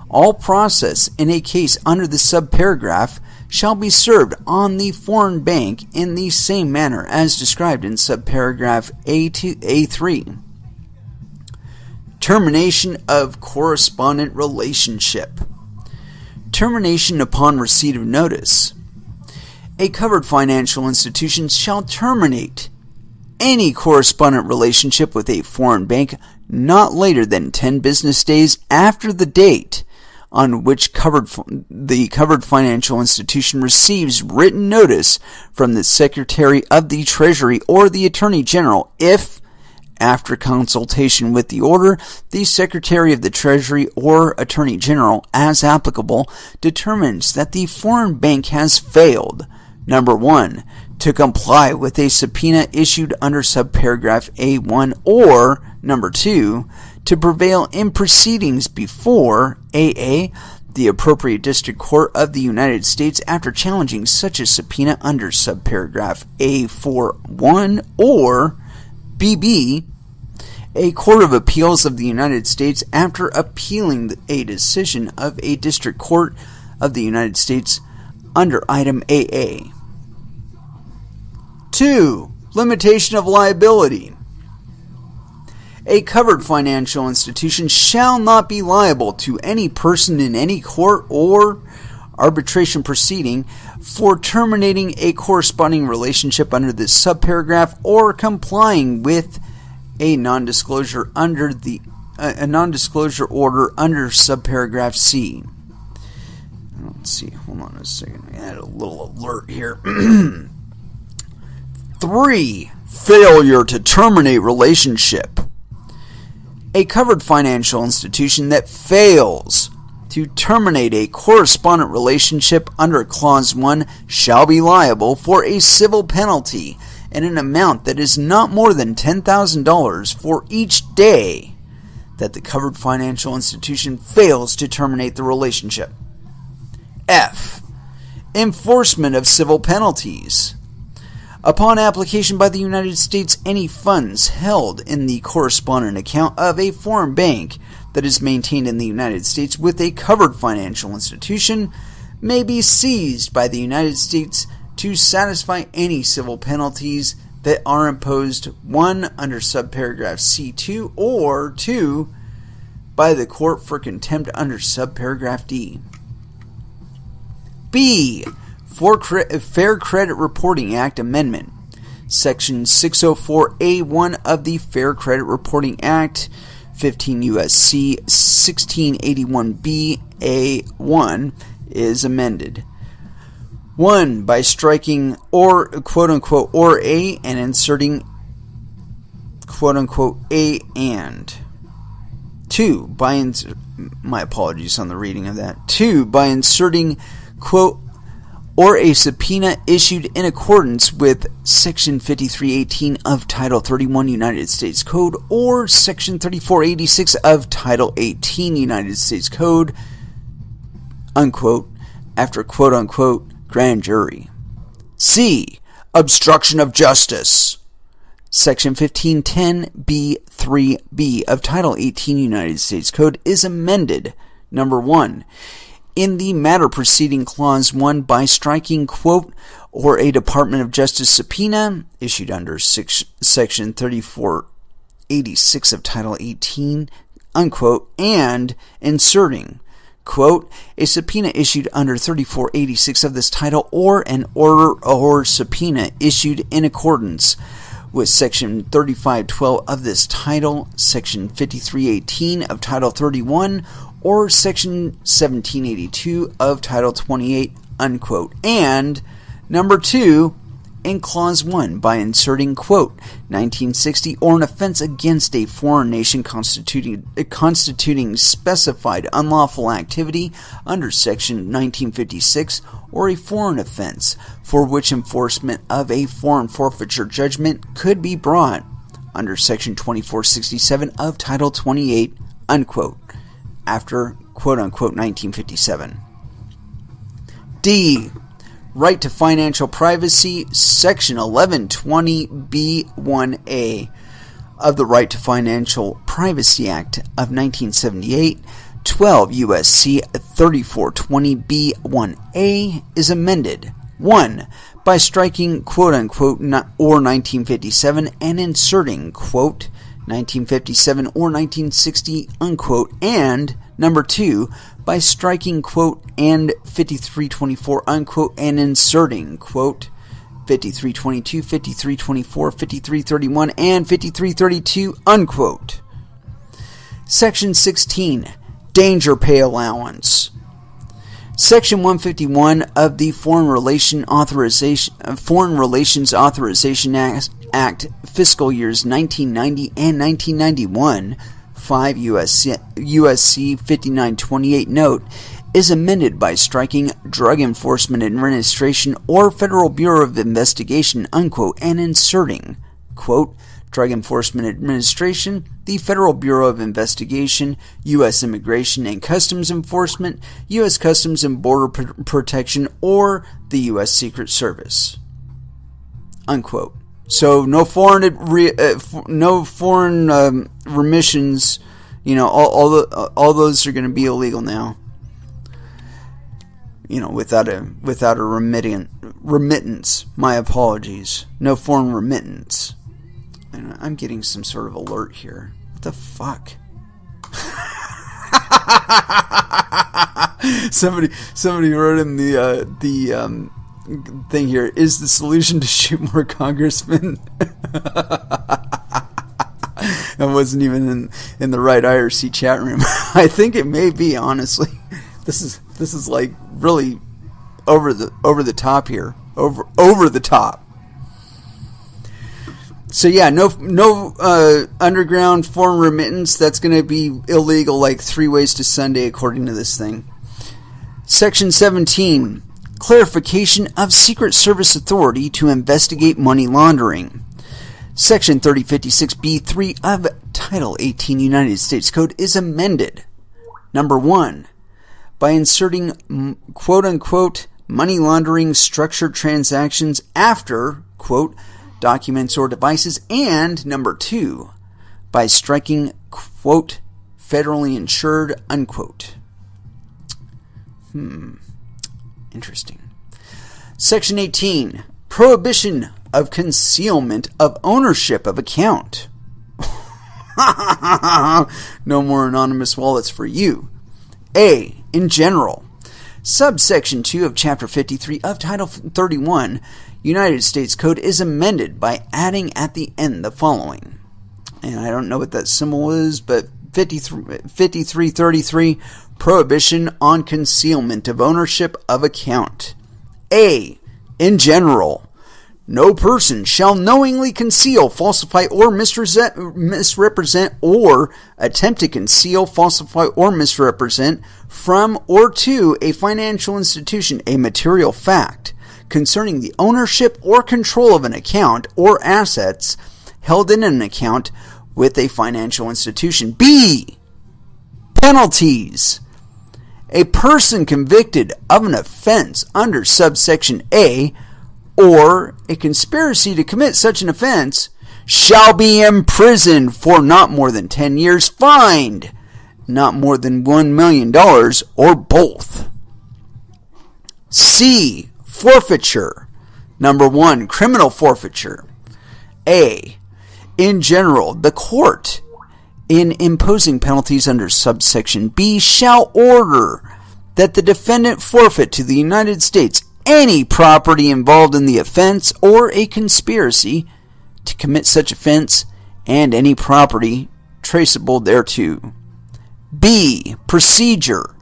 All process in a case under the subparagraph shall be served on the foreign bank in the same manner as described in subparagraph A3. Termination of correspondent relationship. Termination upon receipt of notice. A covered financial institution shall terminate any correspondent relationship with a foreign bank not later than 10 business days after the date on which the covered financial institution receives written notice from the Secretary of the Treasury or the Attorney General if, after consultation with the order, the Secretary of the Treasury or Attorney General, as applicable, determines that the foreign bank has failed, number 1, to comply with a subpoena issued under subparagraph A1, or, number 2, to prevail in proceedings before AA, the appropriate district court of the United States, after challenging such a subpoena under subparagraph A41, or BB, a court of appeals of the United States after appealing a decision of a district court of the United States under item AA. 2. Limitation of liability. A covered financial institution shall not be liable to any person in any court or arbitration proceeding for terminating a corresponding relationship under this subparagraph or complying with a non-disclosure order under subparagraph C. Let's see. Hold on a second. I had a little alert here. 3. Failure to terminate relationship. A covered financial institution that fails to terminate a correspondent relationship under Clause 1 shall be liable for a civil penalty in an amount that is not more than $10,000 for each day that the covered financial institution fails to terminate the relationship. F. Enforcement of civil penalties. Upon application by the United States, any funds held in the correspondent account of a foreign bank that is maintained in the United States with a covered financial institution may be seized by the United States to satisfy any civil penalties that are imposed, 1, under subparagraph C2, or 2, by the court for contempt under subparagraph D. B. Fair Credit Reporting Act Amendment. Section 604A1 of the Fair Credit Reporting Act, 15 U.S.C. 1681B A1, is amended. 1. By striking or, quote-unquote, or a and inserting, quote-unquote, a and. 2. My apologies on the reading of that. 2. By inserting, quote, or a subpoena issued in accordance with Section 5318 of Title 31 United States Code or Section 3486 of Title 18 United States Code, unquote, after quote-unquote grand jury. C. Obstruction of justice. Section 1510B3B of Title 18 United States Code is amended, number 1, in the matter preceding Clause 1 by striking, quote, or a Department of Justice subpoena issued under Section 3486 of Title 18, unquote, and inserting, quote, a subpoena issued under 3486 of this title or an order or subpoena issued in accordance with Section 3512 of this title, Section 5318 of Title 31, or Section 1782 of Title 28, unquote, and, number 2, in Clause 1 by inserting, quote, 1960 or an offense against a foreign nation constituting specified unlawful activity under Section 1956 or a foreign offense for which enforcement of a foreign forfeiture judgment could be brought under Section 2467 of Title 28, unquote, after quote-unquote 1957. D. Right to financial privacy, Section 1120B1A of the Right to Financial Privacy Act of 1978, 12 U.S.C. 3420B1A is amended. 1. By striking quote-unquote or 1957 and inserting, quote, 1957 or 1960, unquote, and, number 2, by striking, quote, and 5324, unquote, and inserting, quote, 5322, 5324, 5331, and 5332, unquote. Section 16, Danger Pay Allowance. Section 151 of the Foreign Relations Authorization Act, fiscal years 1990 and 1991, 5 USC 5928 note, is amended by striking Drug Enforcement Administration or Federal Bureau of Investigation, unquote, and inserting, quote, Drug Enforcement Administration, the Federal Bureau of Investigation, U.S. Immigration and Customs Enforcement, U.S. Customs and Border Protection, or the U.S. Secret Service, unquote. So no foreign remissions. You know, all those are going to be illegal now. You know, without a remittance. My apologies. No foreign remittance. I'm getting some sort of alert here. What the fuck? somebody wrote in the thing here. Is the solution to shoot more congressmen? I wasn't even in the right IRC chat room. I think it may be, honestly. This is like really over the top here. Over the top. So yeah, no underground foreign remittance. That's going to be illegal like 3 ways to Sunday according to this thing. Section 17, clarification of Secret Service authority to investigate money laundering. Section 3056B3 of Title 18 United States Code is amended. Number 1, by inserting quote-unquote money laundering structured transactions after, quote, documents or devices, and number 2, by striking, quote, federally insured, unquote. Interesting. Section 18, prohibition of concealment of ownership of account. No more anonymous wallets for you. A, in general. Subsection 2 of Chapter 53 of Title 31 United States Code is amended by adding at the end the following. And I don't know what that symbol is, but 5333, prohibition on concealment of ownership of account. A, in general. No person shall knowingly conceal, falsify, or misrepresent, or attempt to conceal, falsify, or misrepresent from or to a financial institution a material fact concerning the ownership or control of an account or assets held in an account with a financial institution. B, penalties. A person convicted of an offense under subsection A or a conspiracy to commit such an offense shall be imprisoned for not more than 10 years, fined not more than $1 million, or both. C, forfeiture. Number 1, criminal forfeiture. A, in general, the court, in imposing penalties under subsection B, shall order that the defendant forfeit to the United States any property involved in the offense or a conspiracy to commit such offense, and any property traceable thereto. B, procedure.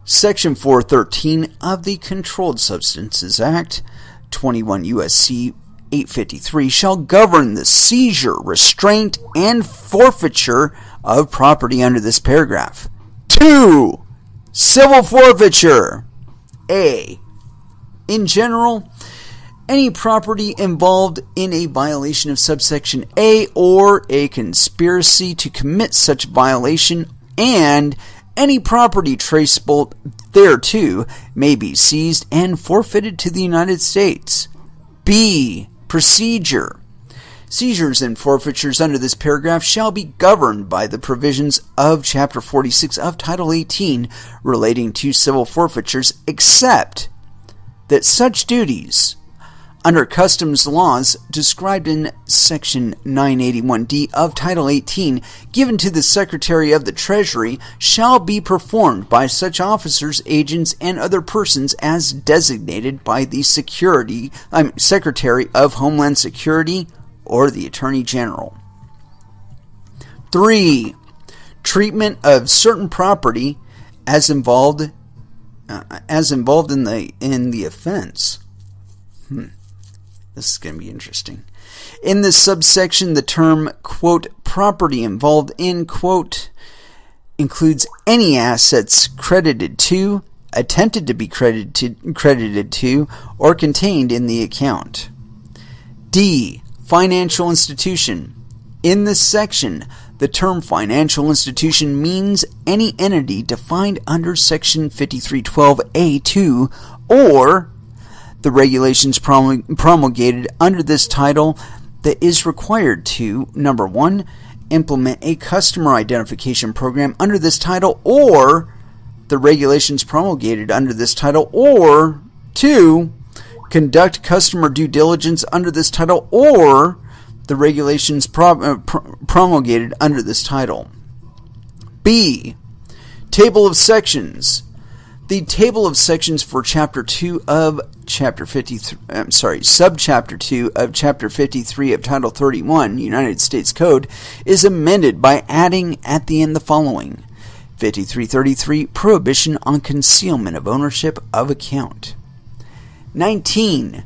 Section 413 of the Controlled Substances Act, 21 U.S.C. 853, shall govern the seizure, restraint, and forfeiture of property under this paragraph. 2, civil forfeiture. A, in general, any property involved in a violation of subsection A or a conspiracy to commit such violation, and any property traceable thereto, may be seized and forfeited to the United States. B, procedure. Seizures and forfeitures under this paragraph shall be governed by the provisions of Chapter 46 of Title 18 relating to civil forfeitures, except that such duties under customs laws described in Section 981D of Title 18, given to the Secretary of the Treasury, shall be performed by such officers, agents, and other persons as designated by the Secretary of Homeland Security or the Attorney General. 3. Treatment of certain property as involved in the offense. This is going to be interesting. In this subsection, the term, quote, property involved in, quote, includes any assets credited to, attempted to be credited to, or contained in the account. D. Financial institution. In this section, the term financial institution means any entity defined under Section 5312A2 or the regulations promulgated under this title that is required to, number 1, implement a customer identification program under this title, or the regulations promulgated under this title, or 2, conduct customer due diligence under this title, or the regulations promulgated under this title. B. Table of sections. The table of sections for Chapter 2 of Subchapter 2 of Chapter 53 of Title 31, United States Code, is amended by adding at the end the following: 5333, Prohibition on concealment of ownership of account. 19.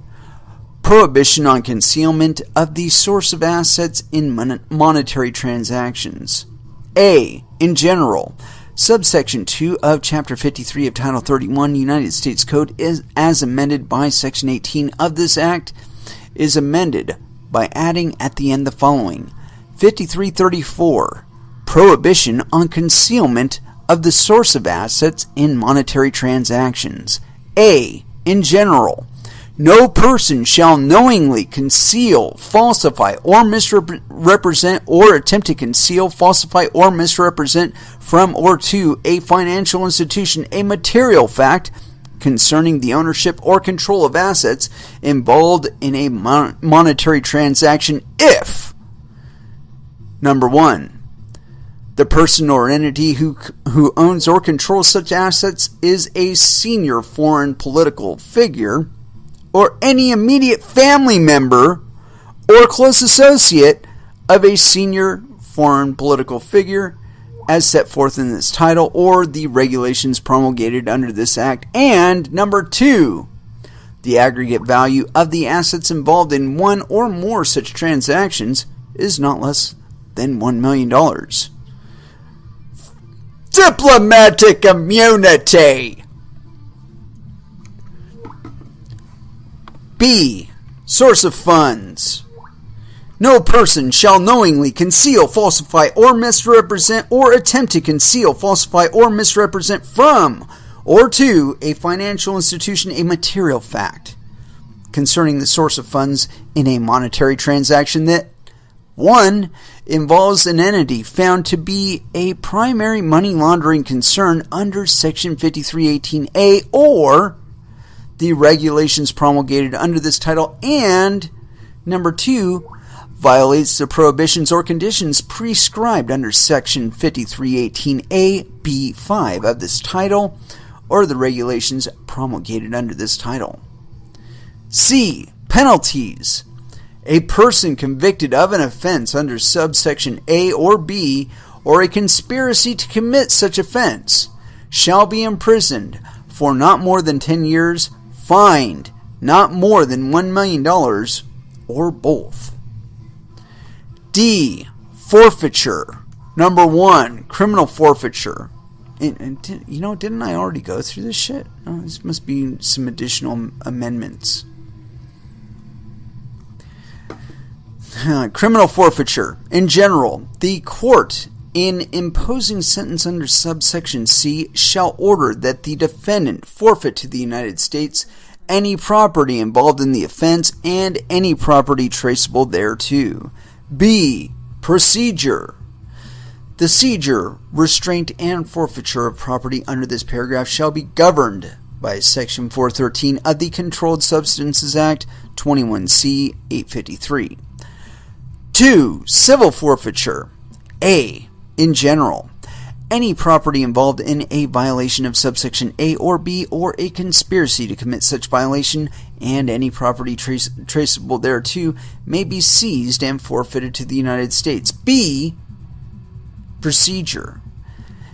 Prohibition on concealment of the source of assets in monetary transactions. A. In general, Subsection 2 of Chapter 53 of Title 31 United States Code is as amended by Section 18 of this Act is amended by adding at the end the following: 5334, Prohibition on concealment of the source of assets in monetary transactions. A. In general, no person shall knowingly conceal, falsify, or misrepresent or attempt to conceal, falsify, or misrepresent from or to a financial institution a material fact concerning the ownership or control of assets involved in a monetary transaction if, number 1, the person or entity who owns or controls such assets is a senior foreign political figure, or any immediate family member or close associate of a senior foreign political figure as set forth in this title or the regulations promulgated under this Act. And number 2, the aggregate value of the assets involved in one or more such transactions is not less than $1 million. Diplomatic immunity. B. Source of funds. No person shall knowingly conceal, falsify, or misrepresent or attempt to conceal, falsify, or misrepresent from or to a financial institution a material fact concerning the source of funds in a monetary transaction that 1. Involves an entity found to be a primary money laundering concern under Section 5318A or the regulations promulgated under this title, and number 2, violates the prohibitions or conditions prescribed under Section 5318A B5 of this title or the regulations promulgated under this title. C. Penalties. A person convicted of an offense under subsection A or B or a conspiracy to commit such offense shall be imprisoned for not more than 10 years, fined not more than $1 million, or both. D. Forfeiture. Number 1, criminal forfeiture. Didn't I already go through this shit? Oh, this must be some additional amendments. Criminal forfeiture. In general, the court, in imposing sentence under subsection C, shall order that the defendant forfeit to the United States any property involved in the offense and any property traceable thereto. B. Procedure. The seizure, restraint, and forfeiture of property under this paragraph shall be governed by Section 413 of the Controlled Substances Act 21C 853. 2. Civil forfeiture. A. In general, any property involved in a violation of subsection A or B or a conspiracy to commit such violation and any property traceable thereto may be seized and forfeited to the United States. B. Procedure.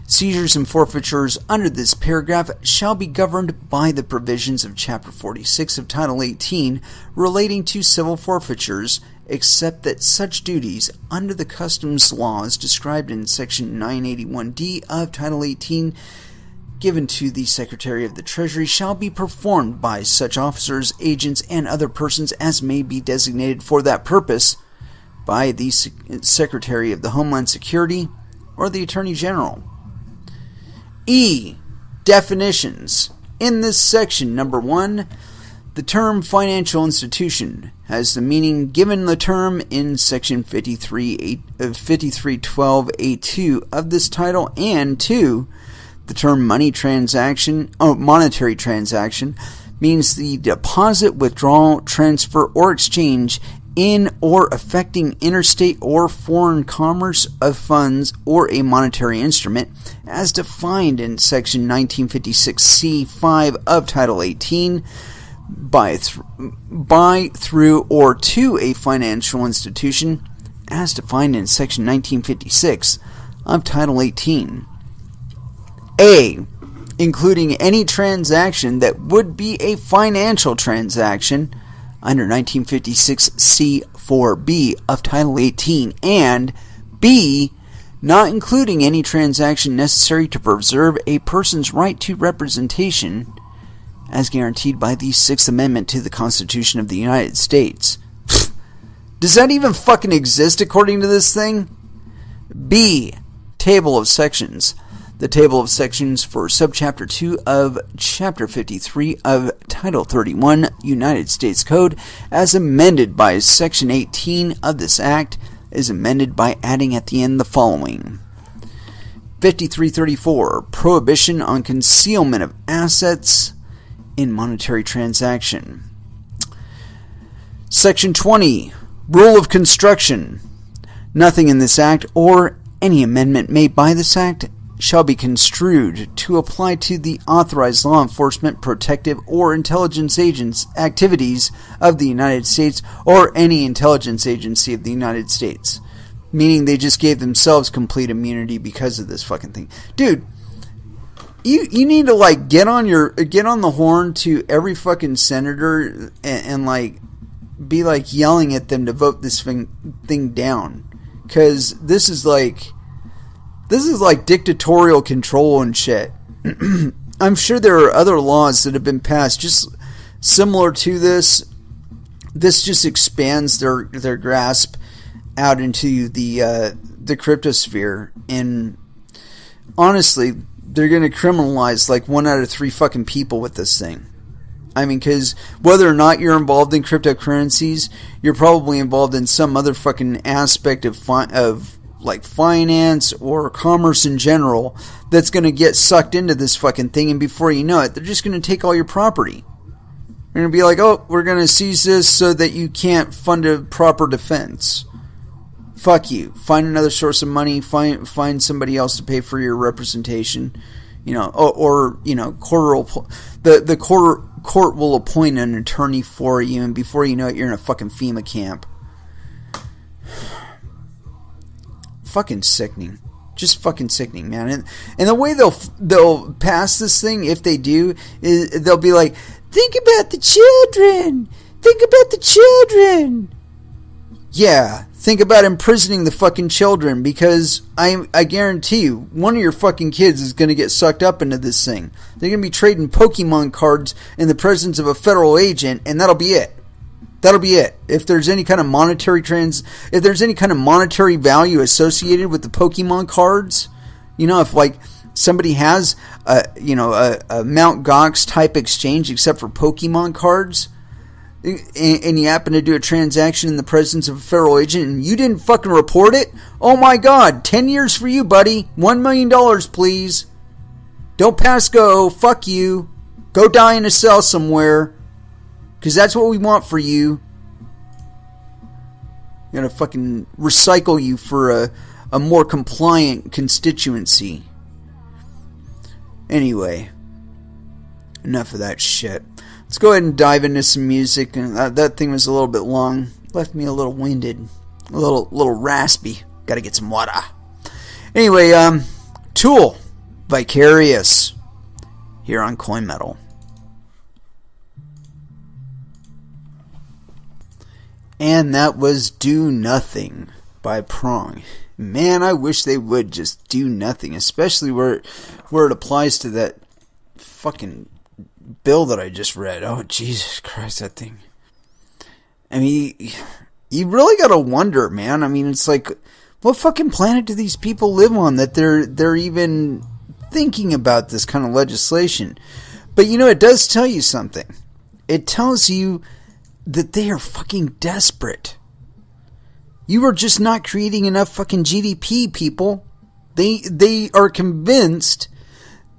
Seizures and forfeitures under this paragraph shall be governed by the provisions of Chapter 46 of Title 18 relating to civil forfeitures, except that such duties under the customs laws described in Section 981D of Title 18 given to the Secretary of the Treasury shall be performed by such officers, agents, and other persons as may be designated for that purpose by the Secretary of the Homeland Security or the Attorney General. E. Definitions. In this section, number 1, the term financial institution has the meaning given the term in Section 5312A2 of this title, and 2, the term monetary transaction means the deposit, withdrawal, transfer, or exchange in or affecting interstate or foreign commerce of funds or a monetary instrument as defined in Section 1956C5 of Title 18 by, through, or to a financial institution as defined in Section 1956 of Title 18. A. Including any transaction that would be a financial transaction under 1956C4B of Title 18, and B. Not including any transaction necessary to preserve a person's right to representation as guaranteed by the Sixth Amendment to the Constitution of the United States. Does that even fucking exist according to this thing? B. Table of Sections. The table of sections for Subchapter 2 of Chapter 53 of Title 31 United States Code, as amended by Section 18 of this Act, is amended by adding at the end the following. 5334. Prohibition on concealment of assets in monetary transaction. Section 20. Rule of construction. Nothing in this Act or any amendment made by this Act shall be construed to apply to the authorized law enforcement, protective, or intelligence agents activities of the United States or any intelligence agency of the United States. Meaning they just gave themselves complete immunity because of this fucking thing. Dude, you need to like get on the horn to every fucking senator and like be like yelling at them to vote this thing down. Cause this is like dictatorial control and shit. I'm sure there are other laws that have been passed just similar to this. This just expands their grasp out into the cryptosphere, and honestly, they're going to criminalize like 1 out of 3 fucking people with this thing. I mean, because whether or not you're involved in cryptocurrencies, you're probably involved in some other fucking aspect of like finance or commerce in general that's going to get sucked into this fucking thing, and before you know it, they're just going to take all your property. They're going to be like, oh, we're going to seize this so that you can't fund a proper defense. Fuck you. Find another source of money. Find somebody else to pay for your representation. You know, or you know, the court will appoint an attorney for you, and before you know it, you're in a fucking FEMA camp. Fucking sickening. Just fucking sickening, man. And the way they'll pass this thing, if they do, is they'll be like, think about the children. Think about the children. Yeah, think about imprisoning the fucking children, because I guarantee you, one of your fucking kids is going to get sucked up into this thing. They're going to be trading Pokemon cards in the presence of a federal agent, and that'll be it. That'll be it. If there's any kind of monetary value associated with the Pokemon cards, you know, if like somebody has a Mt. Gox type exchange except for Pokemon cards, and you happen to do a transaction in the presence of a federal agent and you didn't fucking report it, oh my god, 10 years for you, buddy. $1 million, please. Don't pass go. Fuck you. Go die in a cell somewhere. Because that's what we want for you. We're going to fucking recycle you for a more compliant constituency. Anyway. Enough of that shit. Let's go ahead and dive into some music. And that thing was a little bit long. Left me a little winded. A little raspy. Gotta get some water. Anyway, Tool. Vicarious. Here on Coin Metal. And that was Do Nothing by Prong. Man, I wish they would just do nothing. Especially where it applies to that fucking bill that I just read. Oh, Jesus Christ, that thing. I mean, you really gotta wonder, man. I mean, it's like, what fucking planet do these people live on that they're even thinking about this kind of legislation? But you know, it does tell you something. It tells you that they are fucking desperate. You are just not creating enough fucking GDP, people. They are convinced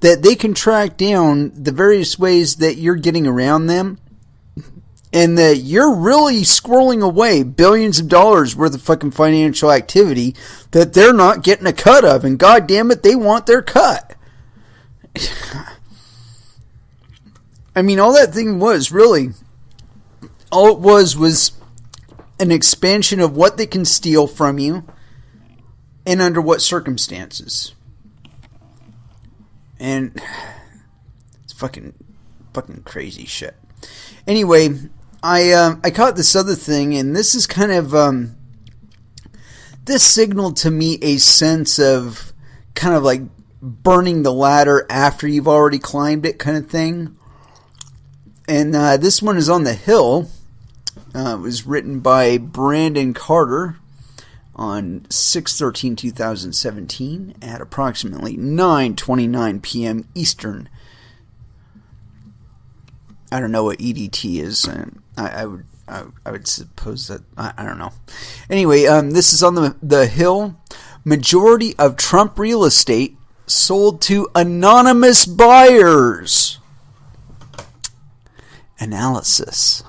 that they can track down the various ways that you're getting around them, and that you're really squirreling away billions of dollars worth of fucking financial activity that they're not getting a cut of, and god damn it, they want their cut. I mean, all that thing was really, all it was an expansion of what they can steal from you and under what circumstances. And it's fucking crazy shit. Anyway, I caught this other thing, and this is kind of this signaled to me a sense of kind of like burning the ladder after you've already climbed it kind of thing. And this one is on the Hill. It was written by Brandon Carter on 6/13/2017 at approximately 9:29 p.m. Eastern. I don't know what EDT is. I would suppose that I don't know. Anyway, this is on the Hill. Majority of Trump real estate sold to anonymous buyers. Analysis.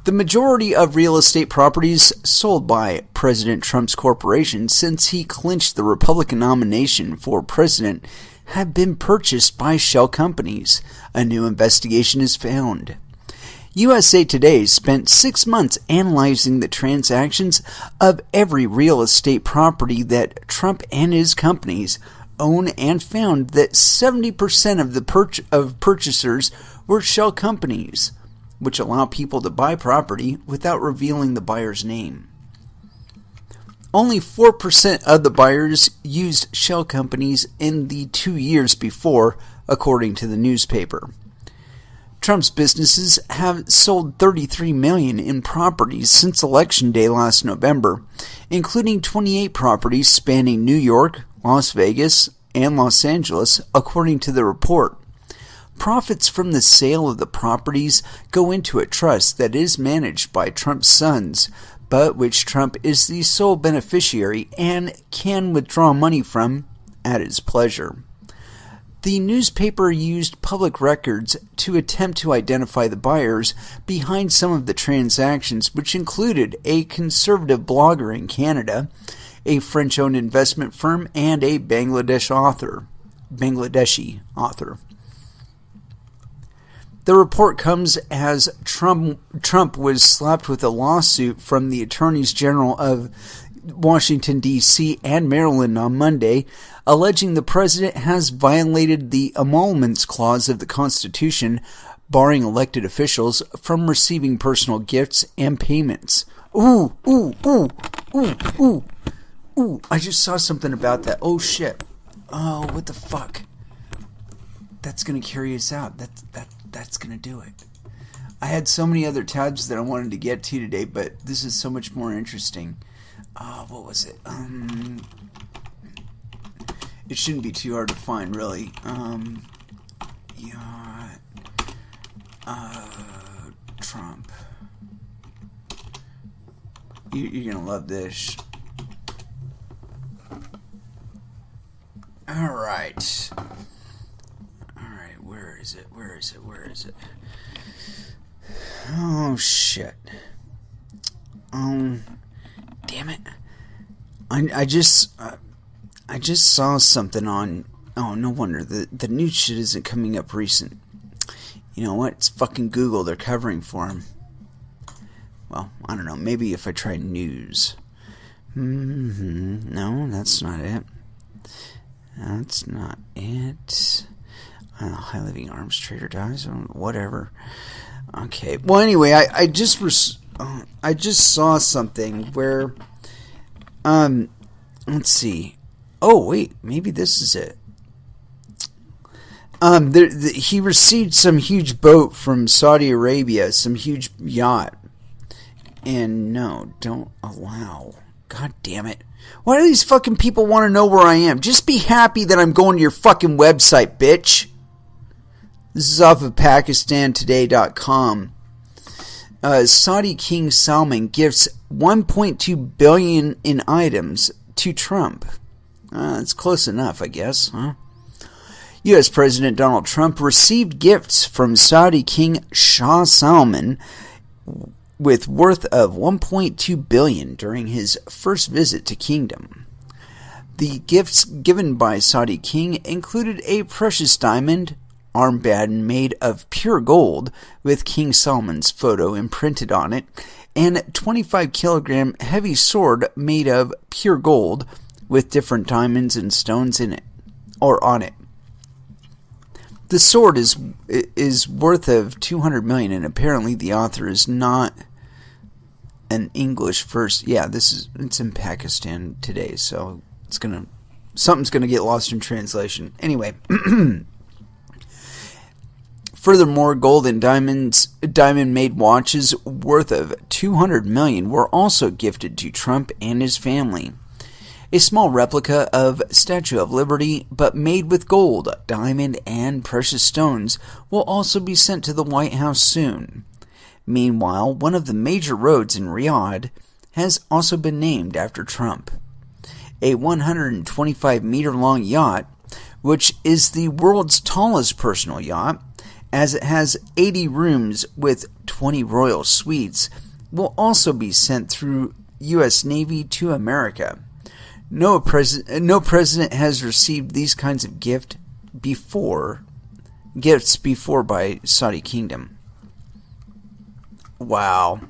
The majority of real estate properties sold by President Trump's corporation since he clinched the Republican nomination for president have been purchased by shell companies, a new investigation has found. USA Today spent 6 months analyzing the transactions of every real estate property that Trump and his companies own and found that 70% of the purchasers were shell companies, which allow people to buy property without revealing the buyer's name. Only 4% of the buyers used shell companies in the 2 years before, according to the newspaper. Trump's businesses have sold $33 million in properties since Election Day last November, including 28 properties spanning New York, Las Vegas, and Los Angeles, according to the report. Profits from the sale of the properties go into a trust that is managed by Trump's sons, but which Trump is the sole beneficiary and can withdraw money from at his pleasure. The newspaper used public records to attempt to identify the buyers behind some of the transactions, which included a conservative blogger in Canada, a French-owned investment firm, and a Bangladeshi author. The report comes as Trump was slapped with a lawsuit from the Attorneys General of Washington, D.C. and Maryland on Monday, alleging the president has violated the emoluments clause of the Constitution, barring elected officials from receiving personal gifts and payments. Ooh, I just saw something about that. Oh, shit. Oh, what the fuck? That's going to carry us out. That's going to do it. I had so many other tabs that I wanted to get to today, but this is so much more interesting. What was it? It shouldn't be too hard to find, really. Trump. You're going to love this. Alright, where is is it? Where is it? Oh, shit. Damn it. I just saw something on... Oh, no wonder. The new shit isn't coming up recent. You know what? It's fucking Google. They're covering for him. Well, I don't know. Maybe if I try news. No, that's not it. That's not it. High living arms trader dies. Whatever. Okay. Well, anyway, I just saw something where, let's see. Oh wait, maybe this is it. He received some huge boat from Saudi Arabia, some huge yacht, and no, don't allow. God damn it. Why do these fucking people want to know where I am? Just be happy that I'm going to your fucking website, bitch. This is off of PakistanToday.com. Saudi King Salman gifts $1.2 billion in items to Trump. It's close enough, I guess, huh? U.S. President Donald Trump received gifts from Saudi King Shah Salman with worth of $1.2 billion during his first visit to Kingdom. The gifts given by Saudi King included a precious diamond armband made of pure gold with King Salman's photo imprinted on it, and 25-kilogram heavy sword made of pure gold with different diamonds and stones in it, or on it. The sword is worth of $200 million, and apparently the author is not an English first. Yeah, it's in Pakistan today, so something's gonna get lost in translation. Anyway, furthermore, gold and diamond-made watches worth of $200 million were also gifted to Trump and his family. A small replica of Statue of Liberty, but made with gold, diamond, and precious stones, will also be sent to the White House soon. Meanwhile, one of the major roads in Riyadh has also been named after Trump. A 125-meter-long yacht, which is the world's tallest personal yacht, as it has 80 rooms with 20 royal suites, will also be sent through U.S. Navy to America. No president has received these kinds of gifts before by Saudi Kingdom. Wow.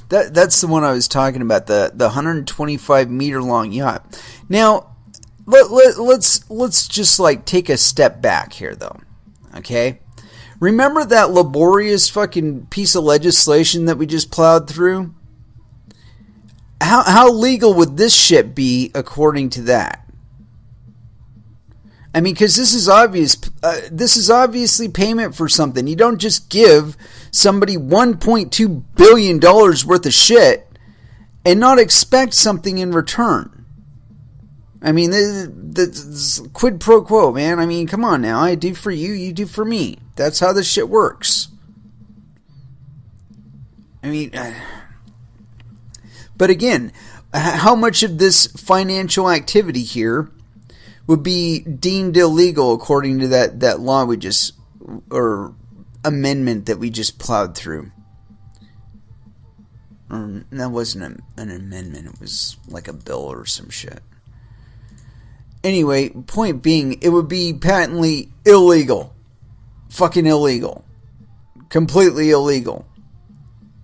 That's the one I was talking about, the 125-meter long yacht. Now, let's just take a step back here, though. Okay? Remember that laborious fucking piece of legislation that we just plowed through? How legal would this shit be according to that? I mean, because this is obvious. This is obviously payment for something. You don't just give somebody $1.2 billion worth of shit and not expect something in return. I mean, the quid pro quo, man. I mean, come on now. I do for you, you do for me. That's how this shit works. I mean... But again, how much of this financial activity here would be deemed illegal according to that law we just, or amendment that we just plowed through? Or that wasn't an amendment, it was like a bill or some shit. Anyway, point being, it would be patently illegal. Fucking illegal. Completely illegal.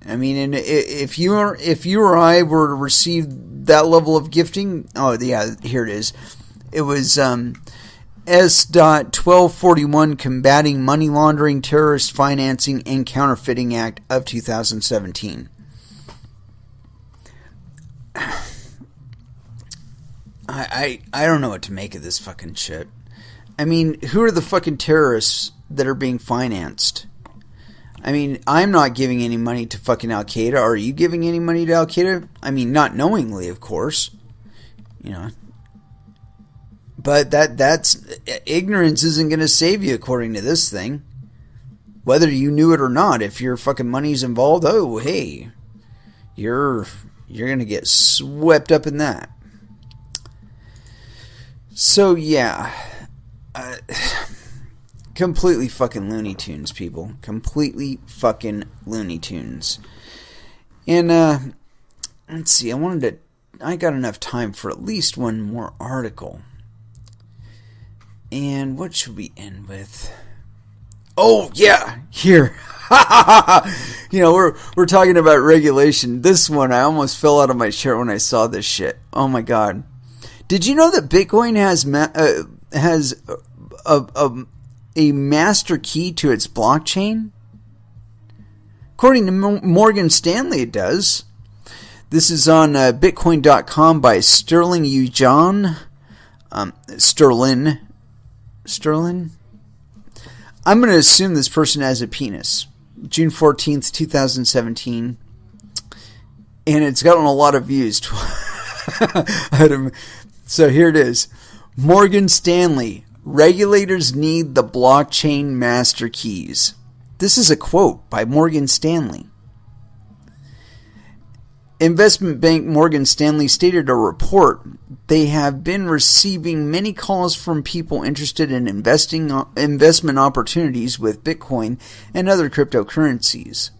I mean, and if you or I were to receive that level of gifting, oh yeah, here it is. It was S.1241, Combating Money Laundering, Terrorist Financing, and Counterfeiting Act of 2017. I don't know what to make of this fucking shit. I mean, who are the fucking terrorists that are being financed? I mean, I'm not giving any money to fucking Al-Qaeda. Are you giving any money to Al-Qaeda? I mean, not knowingly, of course. You know. But that's... Ignorance isn't going to save you, according to this thing. Whether you knew it or not, if your fucking money's involved, oh, hey. You're going to get swept up in that. So, yeah. Completely fucking Looney Tunes, people. Completely fucking Looney Tunes. And, let's see, I got enough time for at least one more article. And what should we end with? Oh, yeah, here. We're talking about regulation. This one, I almost fell out of my chair when I saw this shit. Oh my god. Did you know that Bitcoin has a master key to its blockchain? According to Morgan Stanley, it does. This is on Bitcoin.com by Sterling Ujon. Sterling? I'm going to assume this person has a penis. June 14th, 2017. And it's gotten a lot of views. So here it is. Morgan Stanley. Regulators need the blockchain master keys. This is a quote by Morgan Stanley. Investment bank Morgan Stanley stated in a report they have been receiving many calls from people interested in investment opportunities with Bitcoin and other cryptocurrencies.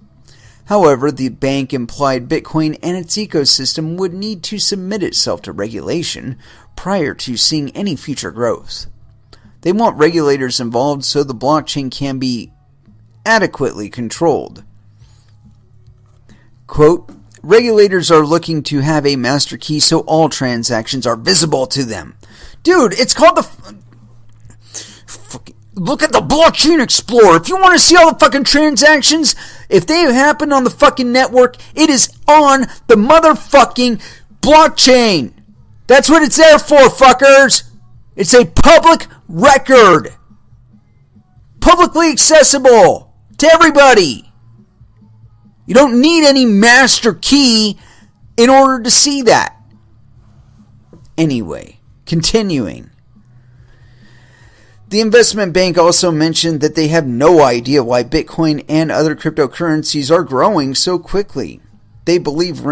However, the bank implied Bitcoin and its ecosystem would need to submit itself to regulation prior to seeing any future growth. They want regulators involved so the blockchain can be adequately controlled. Quote, regulators are looking to have a master key so all transactions are visible to them. Dude, it's called look at the Blockchain Explorer. If you want to see all the fucking transactions, if they happen on the fucking network, it is on the motherfucking blockchain. That's what it's there for, fuckers. It's a public record. Publicly accessible to everybody. You don't need any master key in order to see that. Anyway, continuing. The investment bank also mentioned that they have no idea why Bitcoin and other cryptocurrencies are growing so quickly. They believe...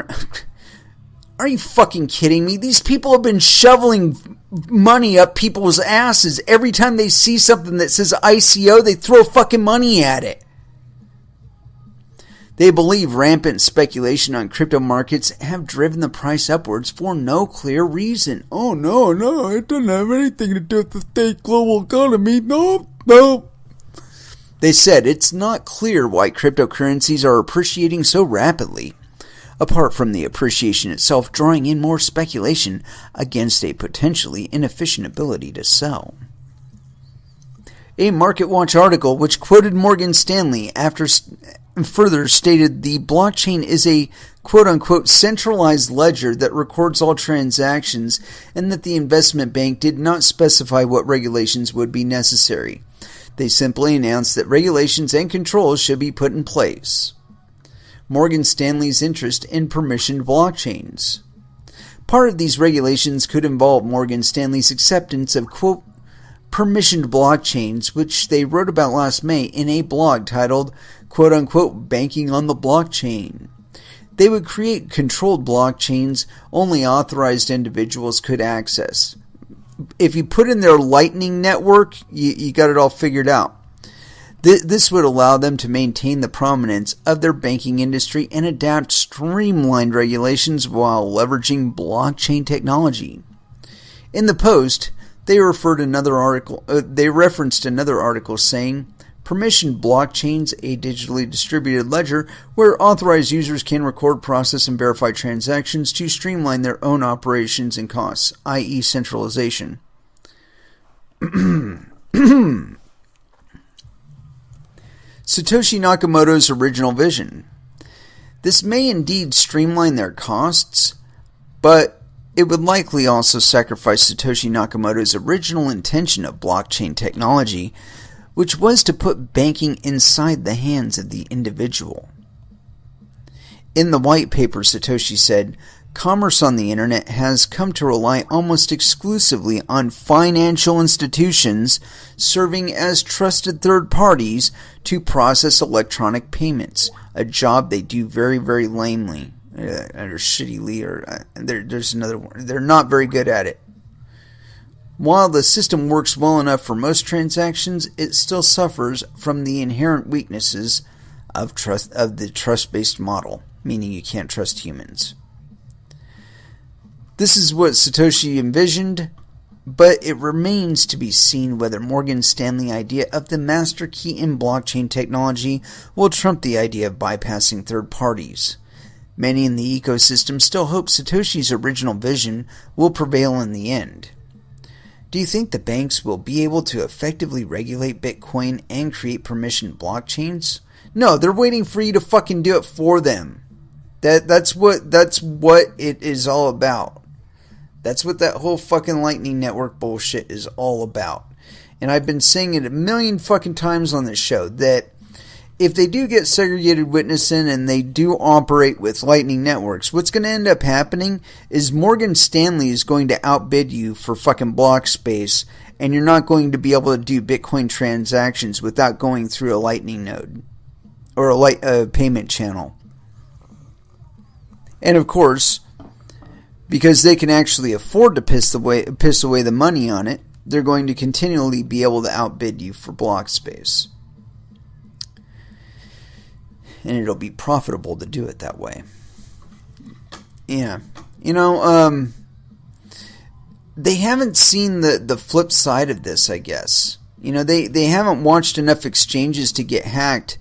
Are you fucking kidding me? These people have been shoveling money up people's asses. Every time they see something that says ICO, they throw fucking money at it. They believe rampant speculation on crypto markets have driven the price upwards for no clear reason. Oh, no, it doesn't have anything to do with the state global economy. No. They said it's not clear why cryptocurrencies are appreciating so rapidly, apart from the appreciation itself drawing in more speculation against a potentially inefficient ability to sell. A MarketWatch article which quoted Morgan Stanley after further stated the blockchain is a quote-unquote centralized ledger that records all transactions and that the investment bank did not specify what regulations would be necessary. They simply announced that regulations and controls should be put in place. Morgan Stanley's interest in permissioned blockchains. Part of these regulations could involve Morgan Stanley's acceptance of, quote, permissioned blockchains, which they wrote about last May in a blog titled, quote-unquote, Banking on the Blockchain. They would create controlled blockchains only authorized individuals could access. If you put in their Lightning Network, you got it all figured out. This would allow them to maintain the prominence of their banking industry and adapt streamlined regulations while leveraging blockchain technology. In the Post, they referenced another article saying, permissioned blockchains, a digitally distributed ledger where authorized users can record, process, and verify transactions to streamline their own operations and costs, i.e. centralization. Satoshi Nakamoto's original vision. This may indeed streamline their costs, but it would likely also sacrifice Satoshi Nakamoto's original intention of blockchain technology, which was to put banking inside the hands of the individual. In the white paper, Satoshi said, commerce on the internet has come to rely almost exclusively on financial institutions serving as trusted third parties to process electronic payments, a job they do very, very lamely, or shittily, or there's another word. They're not very good at it. While the system works well enough for most transactions, it still suffers from the inherent weaknesses of the trust-based model, meaning you can't trust humans. This is what Satoshi envisioned, but it remains to be seen whether Morgan Stanley's idea of the master key in blockchain technology will trump the idea of bypassing third parties. Many in the ecosystem still hope Satoshi's original vision will prevail in the end. Do you think the banks will be able to effectively regulate Bitcoin and create permissioned blockchains? No, they're waiting for you to fucking do it for them. That's what it is all about. That's what that whole fucking Lightning Network bullshit is all about. And I've been saying it a million fucking times on this show that if they do get segregated witnessing and they do operate with Lightning Networks, what's going to end up happening is Morgan Stanley is going to outbid you for fucking block space, and you're not going to be able to do Bitcoin transactions without going through a Lightning node or a payment channel. And of course, because they can actually afford to piss away the money on it, they're going to continually be able to outbid you for block space. And it'll be profitable to do it that way. Yeah. They haven't seen the flip side of this, I guess. They haven't watched enough exchanges to get hacked.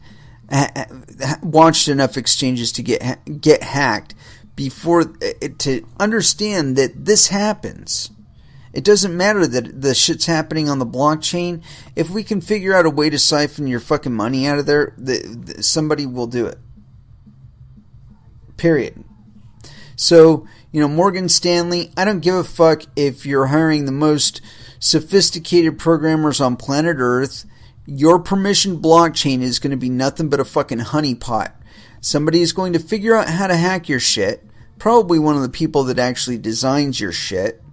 Get hacked before to understand that this happens. It doesn't matter that the shit's happening on the blockchain. If we can figure out a way to siphon your fucking money out of there, somebody will do it. Period. So, Morgan Stanley, I don't give a fuck if you're hiring the most sophisticated programmers on planet Earth. Your permissioned blockchain is going to be nothing but a fucking honeypot. Somebody is going to figure out how to hack your shit. Probably one of the people that actually designs your shit.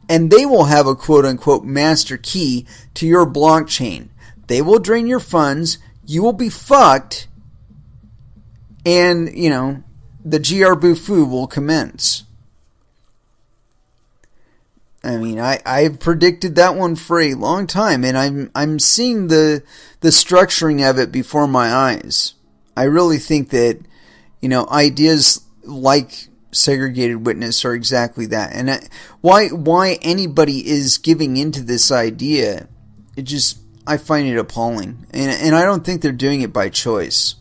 And they will have a quote-unquote master key to your blockchain. They will drain your funds. You will be fucked. And, the GR Bufu will commence. I mean, I've predicted that one for a long time. And I'm seeing the structuring of it before my eyes. I really think that, ideas like segregated witness are exactly that. And why anybody is giving into this idea, I find it appalling. And I don't think they're doing it by choice.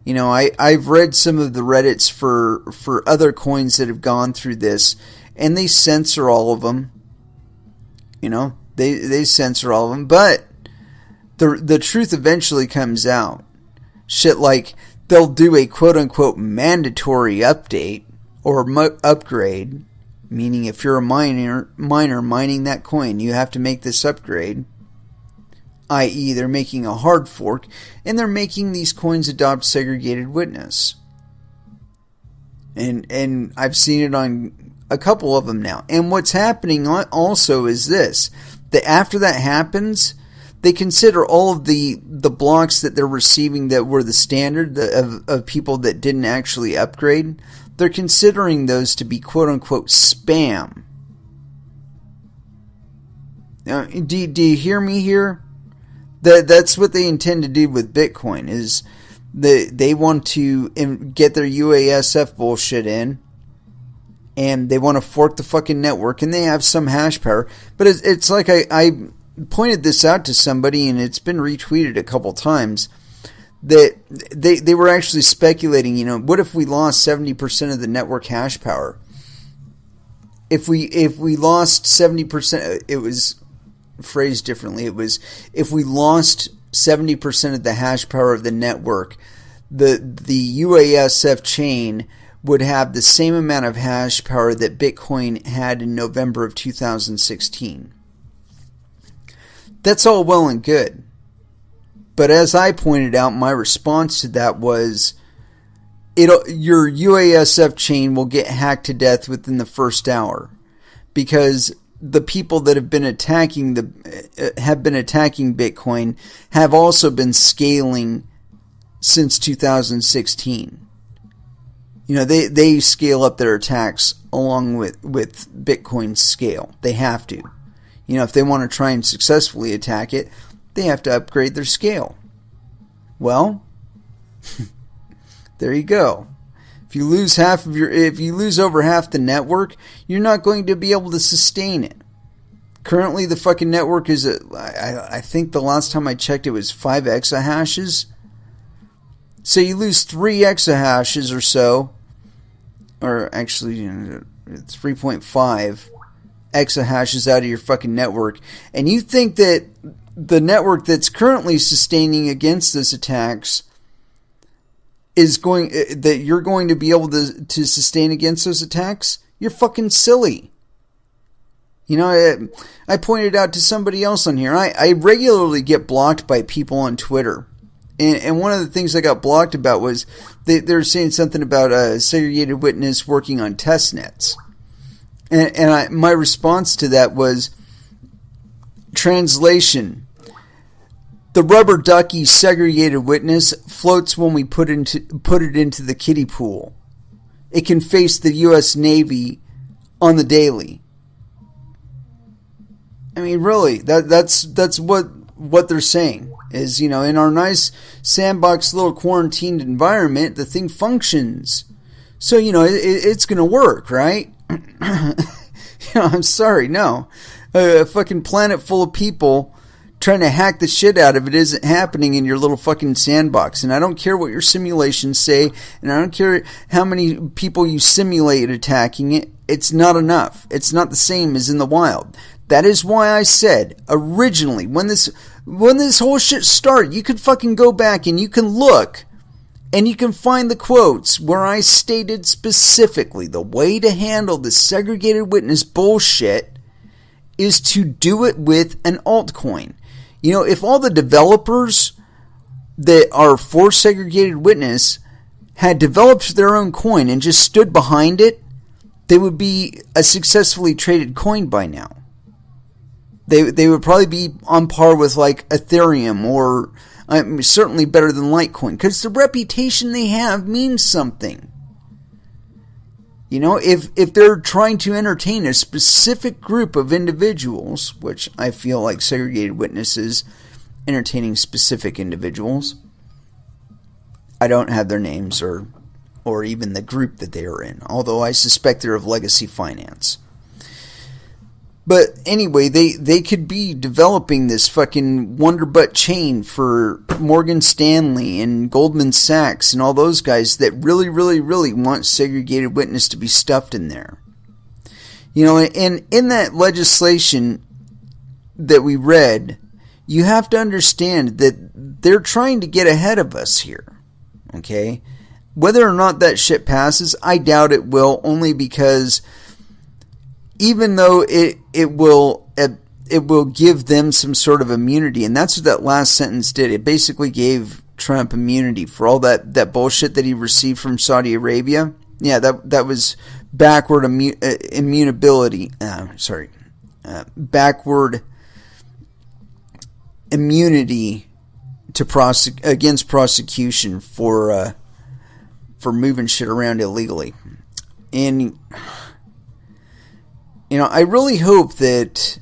I've read some of the Reddits for other coins that have gone through this, and they censor all of them. They censor all of them, but the truth eventually comes out. Shit like they'll do a quote-unquote mandatory update or upgrade, meaning if you're a miner mining that coin, you have to make this upgrade, i.e. they're making a hard fork, and they're making these coins adopt segregated witness. And I've seen it on a couple of them now. And what's happening also is this, that after that happens, they consider all of the blocks that they're receiving that were the standard of people that didn't actually upgrade. They're considering those to be quote-unquote spam. Now, do you hear me here? That's what they intend to do with Bitcoin, is they want to get their UASF bullshit in, and they want to fork the fucking network, and they have some hash power. But it's like I pointed this out to somebody, and it's been retweeted a couple times, that they were actually speculating, what if we lost 70% of the network hash power? If we lost 70%, it was phrased differently. It was, if we lost 70% of the hash power of the network, the UASF chain would have the same amount of hash power that Bitcoin had in November of 2016. That's all well and good. But as I pointed out, my response to that was, your UASF chain will get hacked to death within the first hour, because the people that have been attacking Bitcoin have also been scaling since 2016. They scale up their attacks along with Bitcoin's scale. They have to. You know, if they want to try and successfully attack it, they have to upgrade their scale. Well, there you go. If you lose over half the network, you're not going to be able to sustain it. Currently, the fucking network is I think the last time I checked, it was 5 exahashes. So you lose 3 exahashes or so, or actually 3.5 exahashes out of your fucking network, and you think that the network that's currently sustaining against this attacks that you're going to be able to sustain against those attacks? You're fucking silly. You know, I pointed out to somebody else on here, I regularly get blocked by people on Twitter. And one of the things I got blocked about was they were saying something about a segregated witness working on test nets. And my response to that was, translation: the rubber ducky segregated witness floats when we put it into the kiddie pool. It can face the U.S. Navy on the daily. I mean, really, that's what they're saying is, you know, in our nice sandbox little quarantined environment, the thing functions. So, you know, it's going to work, right? You know, I'm sorry, no. A fucking planet full of people trying to hack the shit out of it isn't happening in your little fucking sandbox. And I don't care what your simulations say, and I don't care how many people you simulate attacking it. It's not enough. It's not the same as in the wild. That is why I said originally, when this whole shit started, you could fucking go back and you can look and you can find the quotes where I stated specifically the way to handle the segregated witness bullshit is to do it with an altcoin. You know, if all the developers that are for segregated witness had developed their own coin and just stood behind it, they would be a successfully traded coin by now. They would probably be on par with like Ethereum or certainly better than Litecoin, because the reputation they have means something. You know, if they're trying to entertain a specific group of individuals, which I feel like segregated witnesses entertaining specific individuals, I don't have their names or even the group that they are in, although I suspect they're of legacy finance. But anyway, they could be developing this fucking wonderbutt chain for Morgan Stanley and Goldman Sachs and all those guys that really, really, really want segregated witness to be stuffed in there. You know, and in that legislation that we read, you have to understand that they're trying to get ahead of us here. Okay? Whether or not that shit passes, I doubt it will, only because even though it will give them some sort of immunity, and that's what that last sentence did. It basically gave Trump immunity for all that bullshit that he received from Saudi Arabia. Yeah, that was backward immunity. Backward immunity to against prosecution for moving shit around illegally. And you know, I really hope that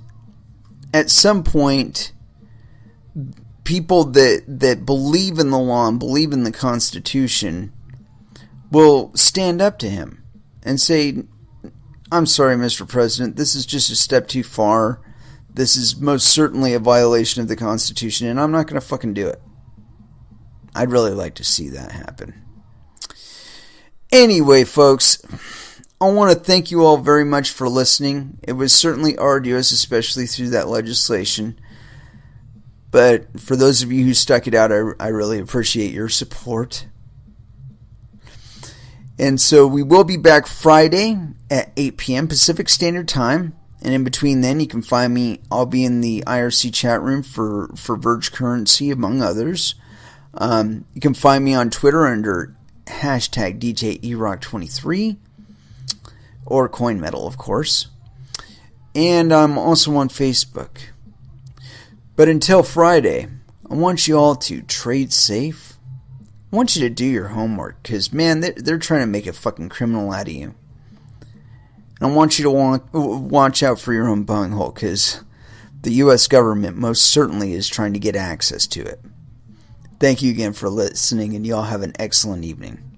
at some point people that believe in the law and believe in the Constitution will stand up to him and say, I'm sorry, Mr. President, this is just a step too far. This is most certainly a violation of the Constitution, and I'm not going to fucking do it. I'd really like to see that happen. Anyway, folks, I want to thank you all very much for listening. It was certainly arduous, especially through that legislation. But for those of you who stuck it out, I really appreciate your support. And so we will be back Friday at 8 p.m. Pacific Standard Time. And in between then, you can find me. I'll be in the IRC chat room for Verge Currency, among others. You can find me on Twitter under hashtag DJERock23. Or Coin Metal, of course. And I'm also on Facebook. But until Friday, I want you all to trade safe. I want you to do your homework, because, man, they're trying to make a fucking criminal out of you. And I want you to watch out for your own bunghole, because the U.S. government most certainly is trying to get access to it. Thank you again for listening, and y'all have an excellent evening.